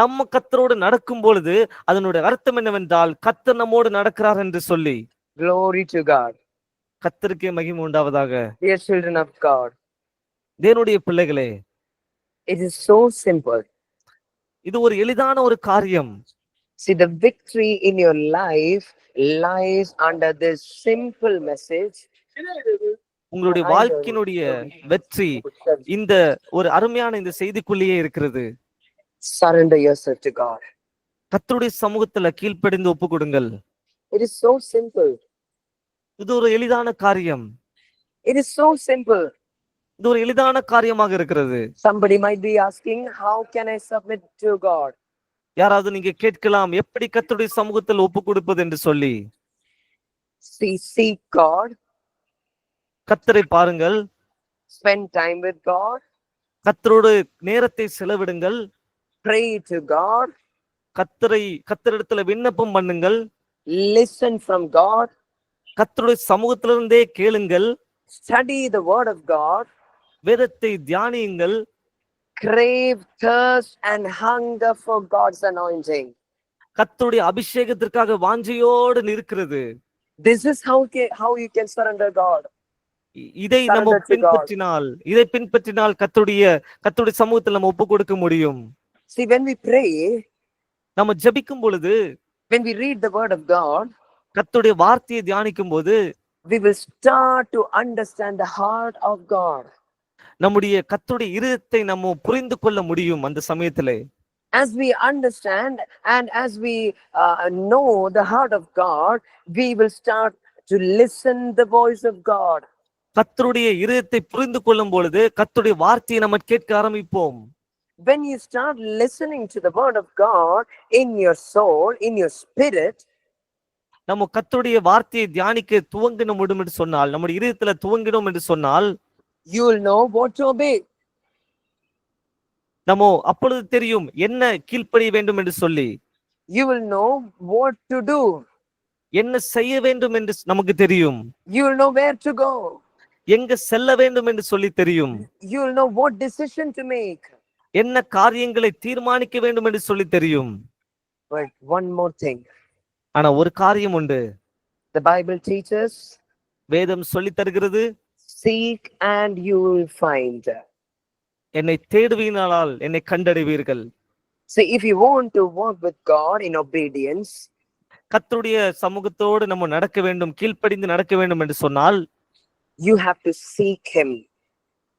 [SPEAKER 1] நம்ம கர்த்தரோடு நடக்கும் பொழுது அதனுடைய அர்த்தம் என்னவென்றால், கர்த்தர் நம்மோடு நடக்கிறார் என்று சொல்லி.
[SPEAKER 2] Glory to God.
[SPEAKER 1] கர்த்தருக்கே மகிமை உண்டாவதாக.
[SPEAKER 2] Dear children of God,
[SPEAKER 1] தேவனுடைய பிள்ளைகளே,
[SPEAKER 2] it is so simple.
[SPEAKER 1] இது ஒரு எளிதான ஒரு காரியம்.
[SPEAKER 2] See, the victory in your life lies under this simple message.
[SPEAKER 1] உங்களுடைய வாழ்க்கையினுடைய வெற்றி இந்த ஒரு அருமையான இந்த செய்திக்குள்ளேயே இருக்கிறது.
[SPEAKER 2] Surrender yourself to God.
[SPEAKER 1] கர்த்தருடைய சமூகத்துல கீழ்ப்படிந்து ஒப்பு கொடுங்கள்.
[SPEAKER 2] It is so simple.
[SPEAKER 1] இது ஒரு எளிதான காரியம்.
[SPEAKER 2] It is so simple.
[SPEAKER 1] இது ஒரு எளிதான காரியமாக இருக்கிறது.
[SPEAKER 2] Somebody might be asking, how can I submit to God?
[SPEAKER 1] யாராவது நீங்க கேட்கலாம், எப்படி கர்த்தருடைய சமூகத்தில் ஒப்பு கொடுப்பது என்று சொல்லி.
[SPEAKER 2] Seek God.
[SPEAKER 1] கர்த்தரை பாருங்கள்.
[SPEAKER 2] Spend time with God.
[SPEAKER 1] கர்த்தரோடு நேரத்தை செலவிடுங்கள்.
[SPEAKER 2] Pray to God.
[SPEAKER 1] கர்த்தரிடத்துல விண்ணப்பம் பண்ணுங்கள்.
[SPEAKER 2] Listen from God.
[SPEAKER 1] கர்த்தருடைய சமூகத்திலிருந்தே கேளுங்கள்.
[SPEAKER 2] Study the word of God.
[SPEAKER 1] வேதத்தை தியானியுங்கள்.
[SPEAKER 2] Crave, thirst and hunger for God's anointing.
[SPEAKER 1] கர்த்தருடைய அபிஷேகத்திற்காக வாஞ்சையோடு நிற்கிறது.
[SPEAKER 2] This is how you can surrender God.
[SPEAKER 1] இதை நம்ம பின்பற்றினால் கர்த்தருடைய சமூகத்தில் நம்ம ஒப்பு கொடுக்க முடியும்.
[SPEAKER 2] See, when we pray,
[SPEAKER 1] நம்ம ஜெபிக்கும் பொழுது,
[SPEAKER 2] when we read the word of God,
[SPEAKER 1] கர்த்தருடைய வார்த்தையை தியானிக்கும் போது,
[SPEAKER 2] we will start to understand the heart of God.
[SPEAKER 1] நம்முடைய கர்த்தருடைய இருதயத்தை நம்ம புரிந்து கொள்ள முடியும். அந்த சமயத்திலே
[SPEAKER 2] as we understand and as we know the heart of God, we will start to listen the voice of God.
[SPEAKER 1] கர்த்தருடைய இருதயத்தை புரிந்து கொள்ளும் பொழுது கர்த்தருடைய வார்த்தையை நம்ம கேட்க ஆரம்பிப்போம்.
[SPEAKER 2] When you start listening to the word of God in your soul, in your spirit,
[SPEAKER 1] நம்ம கர்த்தருடைய வார்த்தையை தியானிக்க துவங்கினோம் என்று சொன்னால், நம்முடைய இருதயத்துல துவங்கினோம் என்று சொன்னால்,
[SPEAKER 2] you will know what to obey.
[SPEAKER 1] நம்ம அப்பொழுது தெரியும் என்ன கீழ்ப்படிய வேண்டும் என்று சொல்லி.
[SPEAKER 2] You will know what to do.
[SPEAKER 1] என்ன செய்ய வேண்டும் என்று நமக்கு தெரியும்.
[SPEAKER 2] You will know where to go.
[SPEAKER 1] எங்க செல்ல வேண்டும் என்று சொல்லி தெரியும்.
[SPEAKER 2] You will know what decision to make.
[SPEAKER 1] என்ன காரியங்களை தீர்மானிக்க வேண்டும் என்று சொல்லி தெரியும்.
[SPEAKER 2] But one more thing.
[SPEAKER 1] ஆனா ஒரு காரியம் உண்டு.
[SPEAKER 2] The Bible teaches,
[SPEAKER 1] வேதம் சொல்லி தருகிறது,
[SPEAKER 2] seek and you will find.
[SPEAKER 1] என்னை தேடுவீனானால் என்னை கண்டடைவீர்கள்.
[SPEAKER 2] See, if you want to walk with God in obedience,
[SPEAKER 1] கர்த்தருடைய சமூகத்தோடு நம்ம நடக்க வேண்டும், கீழ்ப்படிந்து நடக்க வேண்டும் என்று சொன்னால்
[SPEAKER 2] you have to seek him.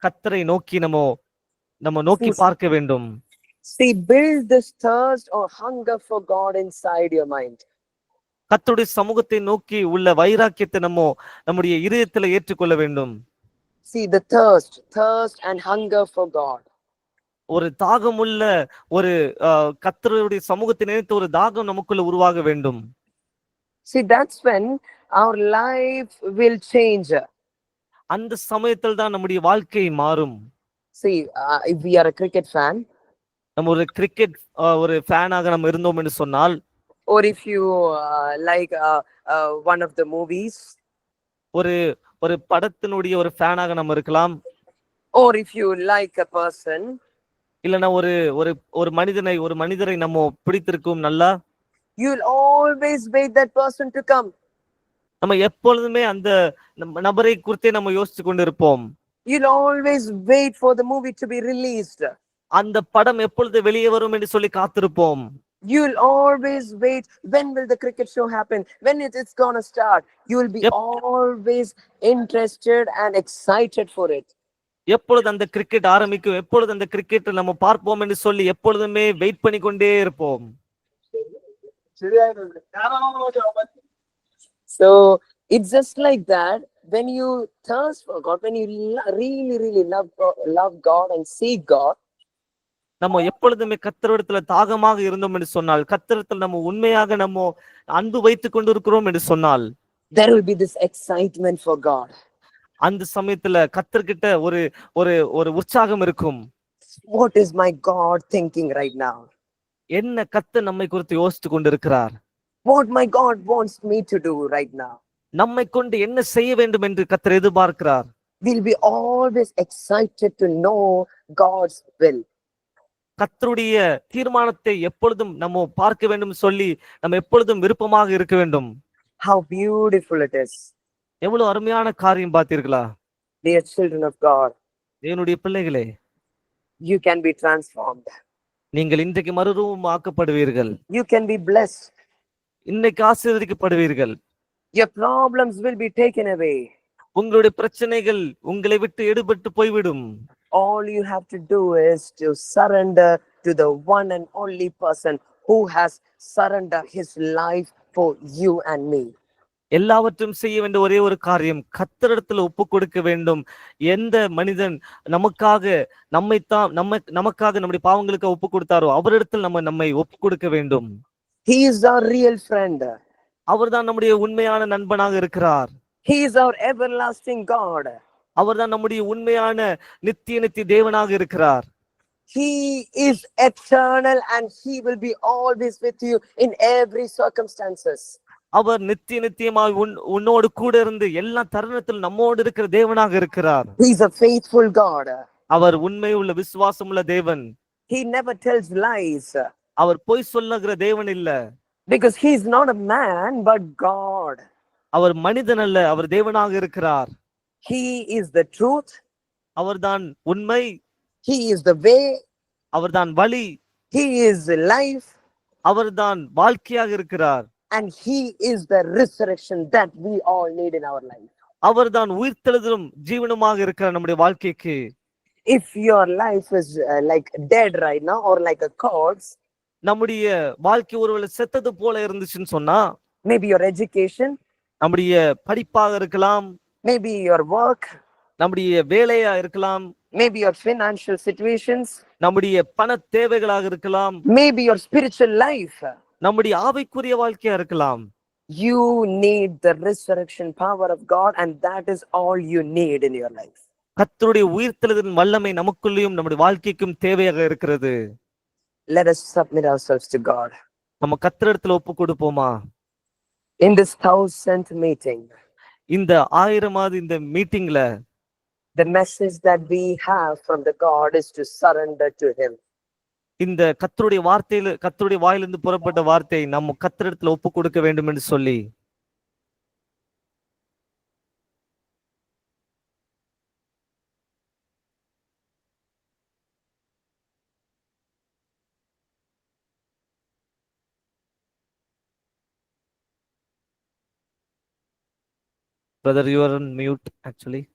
[SPEAKER 1] கர்த்தரை நோக்கி நம்ம நோக்கி பார்க்க வேண்டும்.
[SPEAKER 2] See, build this thirst or hunger for God inside your mind.
[SPEAKER 1] கர்த்தருடைய சமூகத்தை நோக்கி உள்ள வைராக்கியத்தை நம்முடைய இதயத்துல ஏற்றுக்கொள்ள வேண்டும்.
[SPEAKER 2] See, the thirst and hunger for God.
[SPEAKER 1] ஒரு தாகமுள்ள ஒரு கர்த்தருடைய சமூகத்தை நினைத்து ஒரு தாகம் நமக்குள்ள உருவாக வேண்டும்.
[SPEAKER 2] See, that's when our life will change.
[SPEAKER 1] அந்த சமயத்தில் தான் நம்முடைய வாழ்க்கை மாறும்.
[SPEAKER 2] See, if we are a cricket fan,
[SPEAKER 1] நம்ம ஒரு கிரிக்கெட் ஒரு ஃபேனாக நம்ம இருந்தோம் என்று சொன்னால்,
[SPEAKER 2] or if you like one of the movies,
[SPEAKER 1] ஒரு ஒரு படத்தினுடைய ஒரு ஃபேனாக நம்ம இருக்கலாம்.
[SPEAKER 2] or if you like a person,
[SPEAKER 1] இல்லைன்னா ஒரு மனிதரை நம்ம பிடித்திருக்கும் நல்லா,
[SPEAKER 2] you'll always wait that person to come.
[SPEAKER 1] நம்ம எப்பொழுதுமே அந்த நபரை குறித்தே நம்ம யோசிச்சு கொண்டு இருப்போம்.
[SPEAKER 2] You'll always wait for the movie to be released.
[SPEAKER 1] அந்த படம் எப்பொழுது வெளியே வரும் என்று சொல்லி காத்திருப்போம்.
[SPEAKER 2] You'll always wait, when will the cricket show happen, when it's gonna start. You will be always interested and excited for it.
[SPEAKER 1] எப்பொழுது அந்த கிரிக்கெட் ஆரம்பிக்கும், எப்பொழுது அந்த கிரிக்கெட் நம்ம பார்ப்போம் என்று சொல்லி எப்பொழுதுமே வெயிட் பண்ணி கொண்டே இருப்போம்.
[SPEAKER 2] So it's just like that. When you thirst for God, when you really love God and seek God,
[SPEAKER 1] நம்ம எப்பொழுதுமே கர்த்தரிடத்துல தாகமாக இருந்தோம் என்று சொன்னால், கர்த்தரிடத்தில் நம்ம உண்மையாக நம்ம அன்பு வைத்துக் கொண்டிருக்கிறோம் என்று சொன்னால்,
[SPEAKER 2] there will be this excitement for God.
[SPEAKER 1] அந்த சமயத்துல கர்த்தர்கிட்ட ஒரு உற்சாகம் இருக்கும்.
[SPEAKER 2] What is my God thinking right now?
[SPEAKER 1] என்ன கர்த்தர் நம்மை குறித்து யோசித்து கொண்டிருக்கிறார்?
[SPEAKER 2] What my God wants me to do right now?
[SPEAKER 1] நம்மை கொண்டு என்ன செய்ய வேண்டும் என்று கர்த்தர் எதிர்பார்க்கிறார்.
[SPEAKER 2] We'll be always excited to know God's will.
[SPEAKER 1] கர்த்தருடைய தீர்மானத்தை எப்பொழுதும் நம்ம பார்க்க வேண்டும் சொல்லி நம்ம எப்பொழுதும் விருப்பமாக இருக்க வேண்டும்.
[SPEAKER 2] How beautiful it is.
[SPEAKER 1] எவ்வளவு அருமையான காரியம் பார்த்தீர்களா?
[SPEAKER 2] Dear children of God,
[SPEAKER 1] தேவனுடைய பிள்ளைகளே,
[SPEAKER 2] you can be transformed.
[SPEAKER 1] நீங்கள் இன்றைக்கு மறுரூபம் ஆக்கப்படுவீர்கள்.
[SPEAKER 2] You can be blessed.
[SPEAKER 1] இன்னைக்கு ஆசீர்வதிக்கப்படுவீர்கள்.
[SPEAKER 2] Your problems will be taken away.
[SPEAKER 1] உங்களுடைய பிரச்சனைகள் உங்களை விட்டு எடுபட்டு போய்விடும்.
[SPEAKER 2] All you have to do is to surrender to the one and only person who has surrendered his life for you and me.
[SPEAKER 1] எல்லாவற்றையும் செய்ய வேண்டிய ஒரே ஒரு காரியம், கர்த்தரிடத்தில் ஒப்பு கொடுக்க வேண்டும். எந்த மனிதன் நமக்காக நமக்காக நம்முடைய பாவங்களுக்கு ஒப்பு கொடுத்தாரோ அவரிடத்தில் நம்மை ஒப்பு கொடுக்க வேண்டும்.
[SPEAKER 2] He is our real friend.
[SPEAKER 1] அவர்தான் நம்முடைய உண்மையான நண்பனாக இருக்கிறார்.
[SPEAKER 2] He is our everlasting God.
[SPEAKER 1] அவர்தான் நம்முடைய உண்மையான நித்திய தேவனாக இருக்கிறார்.
[SPEAKER 2] He is eternal and he will be always with you in every circumstances.
[SPEAKER 1] அவர் நித்தியமாய் உன்னோடு கூட இருந்து எல்லா தருணத்தில் நம்மோடு இருக்கிற தேவனாக இருக்கிறார்.
[SPEAKER 2] He is a faithful God.
[SPEAKER 1] அவர் உண்மையுள்ள விசுவாசமுள்ள தேவன்.
[SPEAKER 2] He never tells lies.
[SPEAKER 1] அவர் பொய் சொல்லுகிற தேவன் இல்ல.
[SPEAKER 2] Because he is not a man but God.
[SPEAKER 1] அவர் மனிதன் அல்ல, அவர் தேவனாக இருக்கிறார்.
[SPEAKER 2] He is the truth.
[SPEAKER 1] அவர்தான் உண்மை.
[SPEAKER 2] He is the way.
[SPEAKER 1] அவர்தான் வழி.
[SPEAKER 2] He is life.
[SPEAKER 1] அவர்தான் வாழ்க்கையாக இருக்கிறார்.
[SPEAKER 2] And he is the resurrection that we all need in our life.
[SPEAKER 1] அவர்தான் உயிர்த்தெழுதலும் ஜீவனுமாக இருக்கிற நம்முடைய வாழ்க்கைக்கு.
[SPEAKER 2] If your life is like dead right now or like a corpse,
[SPEAKER 1] நம்முடைய வாழ்க்கை ஒருவேளை செத்தது போல இருந்துச்சுன்னு சொன்னா,
[SPEAKER 2] maybe your education,
[SPEAKER 1] நம்முடைய படிப்பாக இருக்கலாம்,
[SPEAKER 2] maybe your work,
[SPEAKER 1] நம்முடைய வேலையா இருக்கலாம்,
[SPEAKER 2] maybe your financial situations,
[SPEAKER 1] நம்முடைய பண தேவைகளாக இருக்கலாம்,
[SPEAKER 2] maybe your spiritual life.
[SPEAKER 1] நம்முடைய ஆவிக்குரிய வாழ்க்கையா இருக்கலாம்.
[SPEAKER 2] You need the resurrection power of God, and that is all you need in your life.
[SPEAKER 1] கர்த்தருடைய உயிர்த்தெழுதலின் வல்லமை நமக்குள்ளேயும் நம்முடைய வாழ்க்கைக்கும் தேவையாக இருக்கிறது.
[SPEAKER 2] Let us submit ourselves to God.
[SPEAKER 1] நம்ம கர்த்தரிடத்தில் ஒப்பு கொடுப்போமா?
[SPEAKER 2] In this 1000th meeting,
[SPEAKER 1] இந்த 1000வது இந்த மீட்டிங்ல
[SPEAKER 2] the message that we have from the God is to surrender to him.
[SPEAKER 1] இந்த கர்த்தருடைய வாயிலிருந்து புறப்பட்ட வார்த்தை நம்ம கர்த்தரிடத்தில் ஒப்பு கொடுக்க வேண்டும் என்று சொல்லி Brother, you are on mute actually.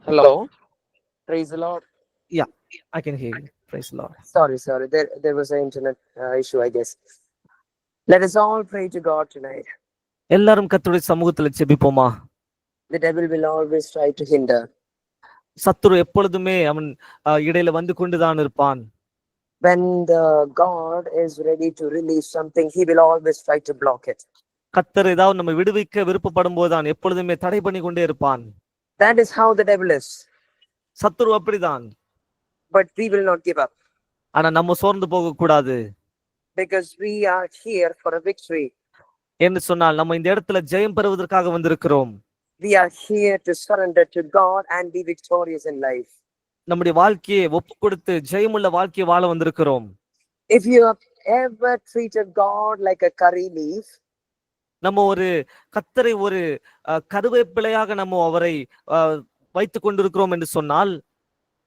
[SPEAKER 2] Hello. Praise the Lord.
[SPEAKER 1] Yeah, I can hear you. Praise the Lord.
[SPEAKER 2] Sorry. There was an internet issue, I guess. Let us all pray to God tonight.
[SPEAKER 1] எல்லாரும் கர்த்தருடைய சமூகத்துல ஜெபிப்போமா?
[SPEAKER 2] The devil will always try to hinder.
[SPEAKER 1] சத்துரு எப்பொழுதுமே அவன் இடையில வந்து கொண்டுதான் இருப்பான்.
[SPEAKER 2] When the God is ready to release something, he will always try to block it.
[SPEAKER 1] கர்த்தர் ஏதாவது நம்ம விடுவிக்க விருப்பப்படும் போதுதான் எப்பொழுதுமே தடை பண்ணி கொண்டே இருப்பான்.
[SPEAKER 2] That is how the devil is.
[SPEAKER 1] சத்துரு அப்படிதான்.
[SPEAKER 2] But we will not give up.
[SPEAKER 1] ஆனா நம்ம சோர்ந்து போக கூடாது.
[SPEAKER 2] Because we are here for a victory.
[SPEAKER 1] என்று சொன்னால் நம்ம இந்த இடத்துல ஜெயம் பெறுவதற்காக வந்திருக்கிறோம்.
[SPEAKER 2] We are here to surrender to God and be victorious in life.
[SPEAKER 1] நம்முடைய வாழ்க்கையை ஒப்பு கொடுத்து ஜெயமுள்ள வாழ்க்கையை வாழ வந்திருக்கிறோம்.
[SPEAKER 2] If you have ever treated God like a curry leaf,
[SPEAKER 1] நம்ம ஒரு கர்த்தரை ஒரு கருவேப்பிலையாக நம்ம அவரை வைத்துக் கொண்டிருக்கிறோம் என்று சொன்னால்,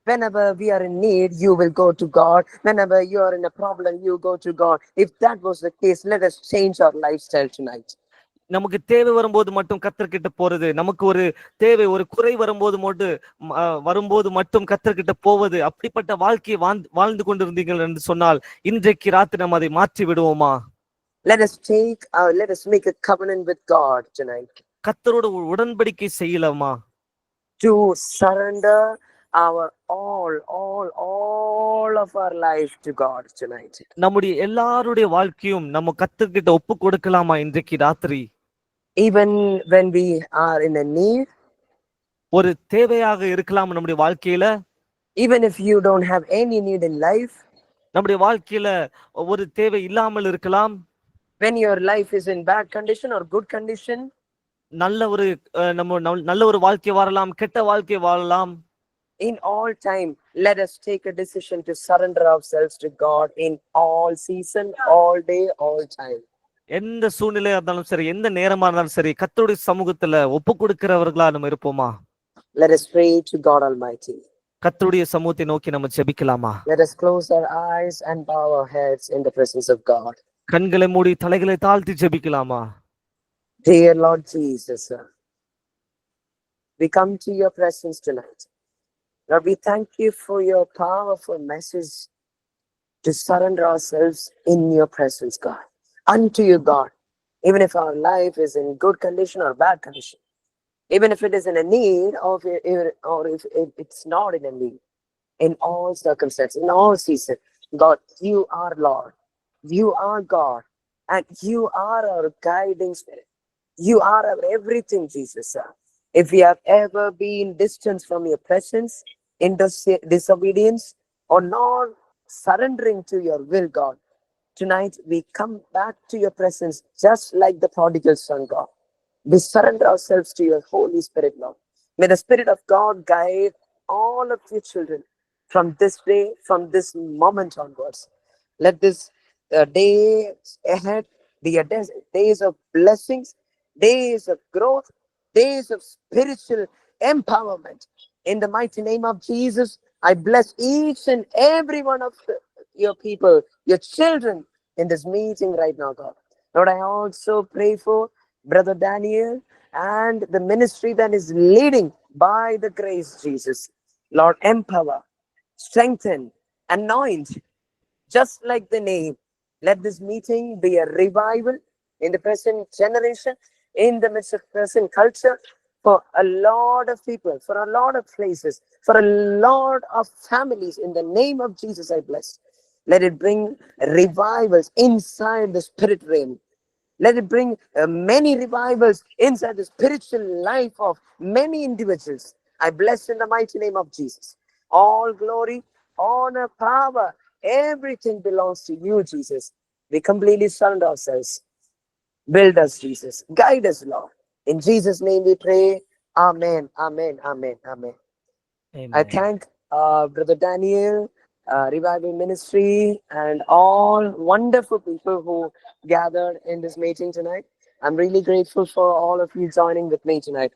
[SPEAKER 2] whenever we are in need, you will go to God. Whenever you are in a problem, you go to God. If that was the case, let us change our lifestyle tonight.
[SPEAKER 1] நமக்கு தேவை வரும்போது மட்டும் கர்த்தர்கிட்ட போறது, நமக்கு ஒரு தேவை ஒரு குறை வரும்போது மட்டும் கர்த்தர்கிட்ட போவது, அப்படிப்பட்ட வாழ்க்கையை வாழ்ந்து கொண்டிருந்தீர்கள் என்று சொன்னால் இன்றைக்கு ராத்திரி நம்ம அதை மாற்றி விடுவோமா?
[SPEAKER 2] Let us make a covenant with God tonight.
[SPEAKER 1] கர்த்தரோட உடன்படிக்கை செய்யலாமா?
[SPEAKER 2] To surrender our all of our life to God tonight.
[SPEAKER 1] நம்முடைய எல்லாருடைய வாழ்க்கையும் நம்ம கர்த்தர்கிட்ட ஒப்பு கொடுக்கலாமா இன்றைக்கு ராத்திரி?
[SPEAKER 2] Even when we are in a need,
[SPEAKER 1] ஒரு தேவையாக இருக்கலாம் நம்முடைய வாழ்க்கையில.
[SPEAKER 2] even if you don't have any need in life,
[SPEAKER 1] நம்முடைய வாழ்க்கையில ஒரு தேவை இல்லாமல் இருக்கலாம்.
[SPEAKER 2] when your life is in bad condition or good condition,
[SPEAKER 1] நல்ல ஒரு வாழ்க்கை வாழலாம், கெட்ட வாழ்க்கை வாழலாம்.
[SPEAKER 2] in all time, let us take a decision to surrender ourselves to God in all season, all day, all time.
[SPEAKER 1] எந்த சூழ்நிலையா இருந்தாலும் சரி, எந்த நேரமா இருந்தாலும் சரி, கர்த்தருடைய சமூகத்துல ஒப்பு கொடுக்கிறவர்களா நம்ம இருப்போமா?
[SPEAKER 2] Let us pray to God Almighty.
[SPEAKER 1] கர்த்தருடைய சமூகத்தை நோக்கி நம்ம ஜெபிக்கலாமா?
[SPEAKER 2] Let us close our eyes and bow our heads in the presence of God.
[SPEAKER 1] கண்களை மூடி தலைகளை தாழ்த்தி ஜெபிக்கலாமா?
[SPEAKER 2] Dear Lord Jesus, we come to your presence tonight. Lord, we thank you for your powerful message to surrender ourselves in your presence, God. Unto you, God. Even if our life is in good condition or bad condition. Even if it is in a need or if it's not in a need. In all circumstances, in all seasons. God, you are Lord. You are God. And you are our guiding spirit. You are our everything, Jesus. If we have ever been distant from your presence, in disobedience, or not surrendering to your will, God, tonight we come back to your presence just like the prodigal son, God. We surrender ourselves to your Holy Spirit, Lord. May the Spirit of God guide all of your children from this day, from this moment onwards. Let this day ahead be a days of blessings, days of growth, days of spiritual empowerment. In the mighty name of Jesus, I bless each and every one of your people, your children in this meeting right now, God. Lord, I also pray for Brother Daniel and the ministry that is leading by the grace, Jesus. Lord, empower, strengthen, anoint, just like the name. Let this meeting be a revival in the present generation, in the midst of present culture, for a lot of people, for a lot of places, for a lot of families. In the name of Jesus, I bless. Let it bring revivals inside the spirit realm. Let it bring many revivals inside the spiritual life of many individuals. I bless in the mighty name of Jesus. All glory, honor, power, everything belongs to you, Jesus. We completely surrender ourselves. Build us, Jesus. Guide us, Lord. In Jesus' name we pray. Amen, amen, amen, amen.
[SPEAKER 1] Amen.
[SPEAKER 2] I thank Brother Daniel, Revival Ministry, and all wonderful people who gathered in this meeting tonight. I'm really grateful for all of you joining with me tonight.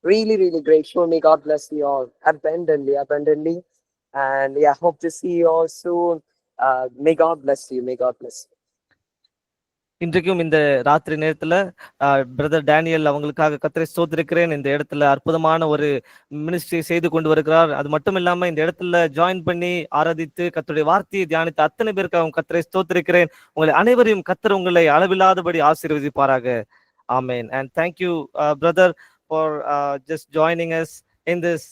[SPEAKER 2] Really, really grateful. May God bless you all abundantly. And yeah, hope to see you all soon. May God bless you. May God bless you.
[SPEAKER 1] இன்றைக்கும் இந்த ராத்திரி நேரத்துல பிரதர் டேனியல் அவங்களுக்காக கர்த்தரை ஸ்தோத்திரிக்கிறேன். இந்த இடத்துல அற்புதமான ஒரு மினிஸ்ட்ரி செய்து கொண்டு வருகிறார். அது மட்டும் இல்லாம இந்த இடத்துல ஜாயின் பண்ணி ஆராதித்து கர்த்தருடைய வார்த்தையை தியானித்த அத்தனை பேருக்காக கர்த்தரை ஸ்தோத்திரிக்கிறேன். உங்களை அனைவரையும் கர்த்தர் உங்களை அளவில்லாதபடி ஆசீர்வதிப்பாராக. Amen. And thank you, brother, for just joining us in this,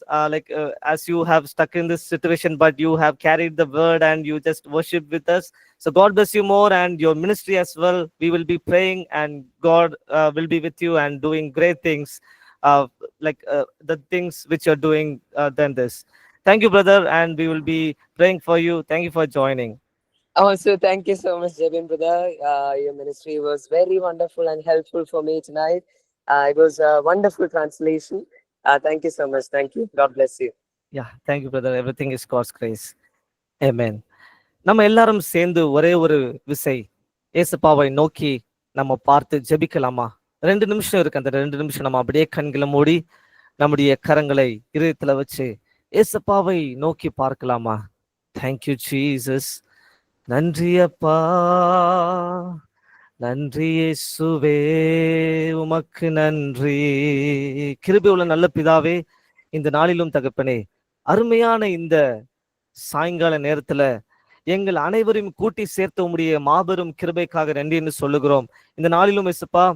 [SPEAKER 1] as you have stuck in this situation, but you have carried the word and you just worship with us. So God bless you more and your ministry as well. We will be praying and God will be with you and doing great things, the things which you're doing than this. Thank you, brother, and we will be praying for you. Thank you for joining.
[SPEAKER 2] Also, thank you so much, Jebin brother. Your ministry was very wonderful and helpful for me tonight. It was a wonderful translation. Thank you so much. Thank you. God bless you.
[SPEAKER 1] Yeah, thank you, brother. Everything is God's grace. Amen. நம்ம எல்லாரும் சேர்ந்து ஒரே ஒரு விசை ஏசப்பாவை நோக்கி நம்ம பார்த்து ஜெபிக்கலாமா? 2 நிமிஷம் இருக்கு. அந்த 2 நிமிஷம் நம்ம அப்படியே கண்களை மூடி நம்முடைய கரங்களை இதயத்துல வச்சு ஏசப்பாவை நோக்கி பார்க்கலாமா? Thank you Jesus. நன்றி அப்பா, நன்றி இயேசுவே, உமக்கு நன்றி. கிருபை உள்ள நல்ல பிதாவே, இந்த நாளிலும் தகப்பனே, அருமையான இந்த சாயங்கால நேரத்துல எங்கள் அனைவரையும் கூட்டி சேர்த்த உம்முடைய மாபெரும் கிருபைக்காக நன்றி என்று சொல்லுகிறோம். இந்த நாளிலும் இயேசுப்பா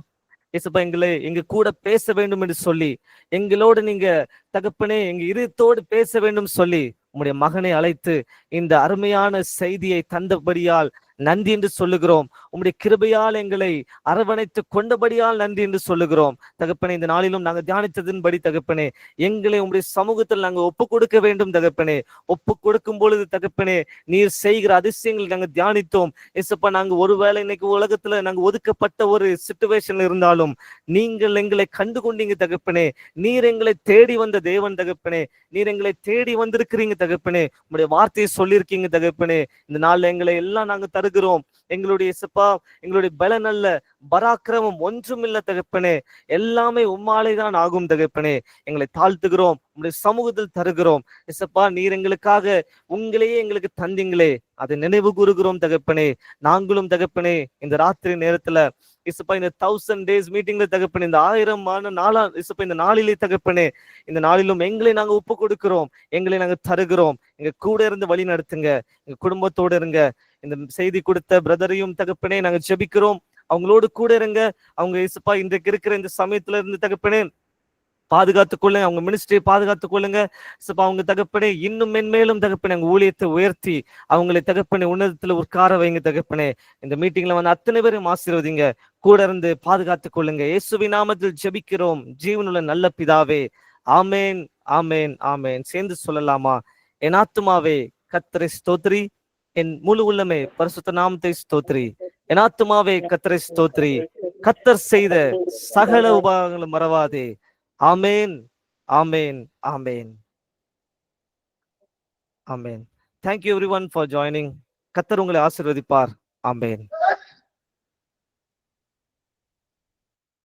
[SPEAKER 1] எங்க கூட பேச வேண்டும் என்று சொல்லி, எங்களோடு நீங்க தகப்பனே எங்க இதயத்தோடு பேச வேண்டும் சொல்லி உம்முடைய மகனை அழைத்து இந்த அருமையான செய்தியை தந்தபடியால் நன்றி என்று சொல்லுகிறோம். உம்முடைய கிருபையால் எங்களை அரவணைத்து கொண்டபடியால் நன்றி என்று சொல்லுகிறோம். தகப்பனே, இந்த நாளிலும் நாங்கள் தியானித்ததின்படி தகப்பனே, எங்களை உம்முடைய சமூகத்தில் நாங்கள் ஒப்பு கொடுக்க வேண்டும் தகப்பனே. ஒப்பு கொடுக்கும் பொழுது தகப்பனே, நீர் செய்கிற அதிசயங்களை நாங்கள் தியானித்தோம். இயேசுப்பா, நாங்கள் ஒருவேளை இன்னைக்கு உலகத்துல நாங்கள் ஒதுக்கப்பட்ட ஒரு சிச்சுவேஷன்ல இருந்தாலும் நீங்கள் எங்களை கண்டு கொண்டீங்க தகப்பனே. நீர் எங்களை தேடி வந்த தேவன் தகப்பனே. நீர் எங்களை தேடி வந்திருக்கிறீங்க தகப்பனே. உங்களுடைய வார்த்தையை சொல்லியிருக்கீங்க தகப்பனே. இந்த நாள்ல எங்களை எல்லாம் நாங்க தருகிறோம். எங்களுடைய இயேசுப்பா, எங்களுடைய பலன் அல்ல, பராக்கிரமம் ஒன்றும் இல்ல தகப்பனே. எல்லாமே உம்மாலே தான் ஆகும் தகப்பனே. எங்களை தாழ்த்துகிறோம், உங்களுடைய சமூகத்தில் தருகிறோம். இயேசுப்பா, நீர் எங்களுக்காக உங்களையே எங்களுக்கு தந்தீங்களே, அதை நினைவு கூறுகிறோம் தகப்பனே. நாங்களும் தகப்பனே இந்த ராத்திரி நேரத்துல இயேசுப்பா, இந்த 1000 days மீட்டிங்ல தகப்பனே, இந்த 1000 நாளா இயேசுப்பா, இந்த நாளிலே தகப்பனே, இந்த நாளிலும் எங்களை நாங்க ஒப்பு கொடுக்கிறோம், எங்களை நாங்க தருகிறோம். எங்க கூட இருந்து வழி நடத்துங்க, எங்க குடும்பத்தோடு இருங்க. இந்த செய்தி கொடுத்த பிரதரையும் தகப்பனே நாங்க ஜெபிக்கிறோம், அவங்களோடு கூட இருங்க. அவங்க இயேசுப்பா இன்றைக்கு இருக்கிற இந்த சமயத்துல இருந்து தகப்பனே பாதுகாத்துக் கொள்ளுங்க, அவங்க மினிஸ்ட்ரியை பாதுகாத்துக் கொள்ளுங்க. அவங்க தகப்பனே இன்னும் மென்மேலும் தகப்பனே அவங்க ஊழியத்தை உயர்த்தி அவங்களை தகப்பனே உன்னதத்துல உட்கார வைங்க தகப்பனே. இந்த மீட்டிங்ல வந்து அத்தனை பேரும் ஆசீர்வதிங்க, கூட இருந்து பாதுகாத்துக் கொள்ளுங்க. இயேசுவின் நாமத்தில் ஜெபிக்கிறோம் ஜீவனுள்ள நல்ல பிதாவே. ஆமேன், ஆமேன், ஆமேன். சேர்ந்து சொல்லலாமா? என் ஆத்துமாவே கர்த்தரை ஸ்தோத்திரி, என் முழு உள்ளமே பரிசுத்த நாமத்தை ஸ்தோத்திரி. என் ஆத்துமாவே கர்த்தரை ஸ்தோத்திரி, கர்த்தர் செய்த சகல உபகாரங்களும் மறவாதே. Amen, amen, amen, amen. Thank you everyone for joining. கர்த்தர் உங்களை ஆசீர்வதிப்பார். Amen.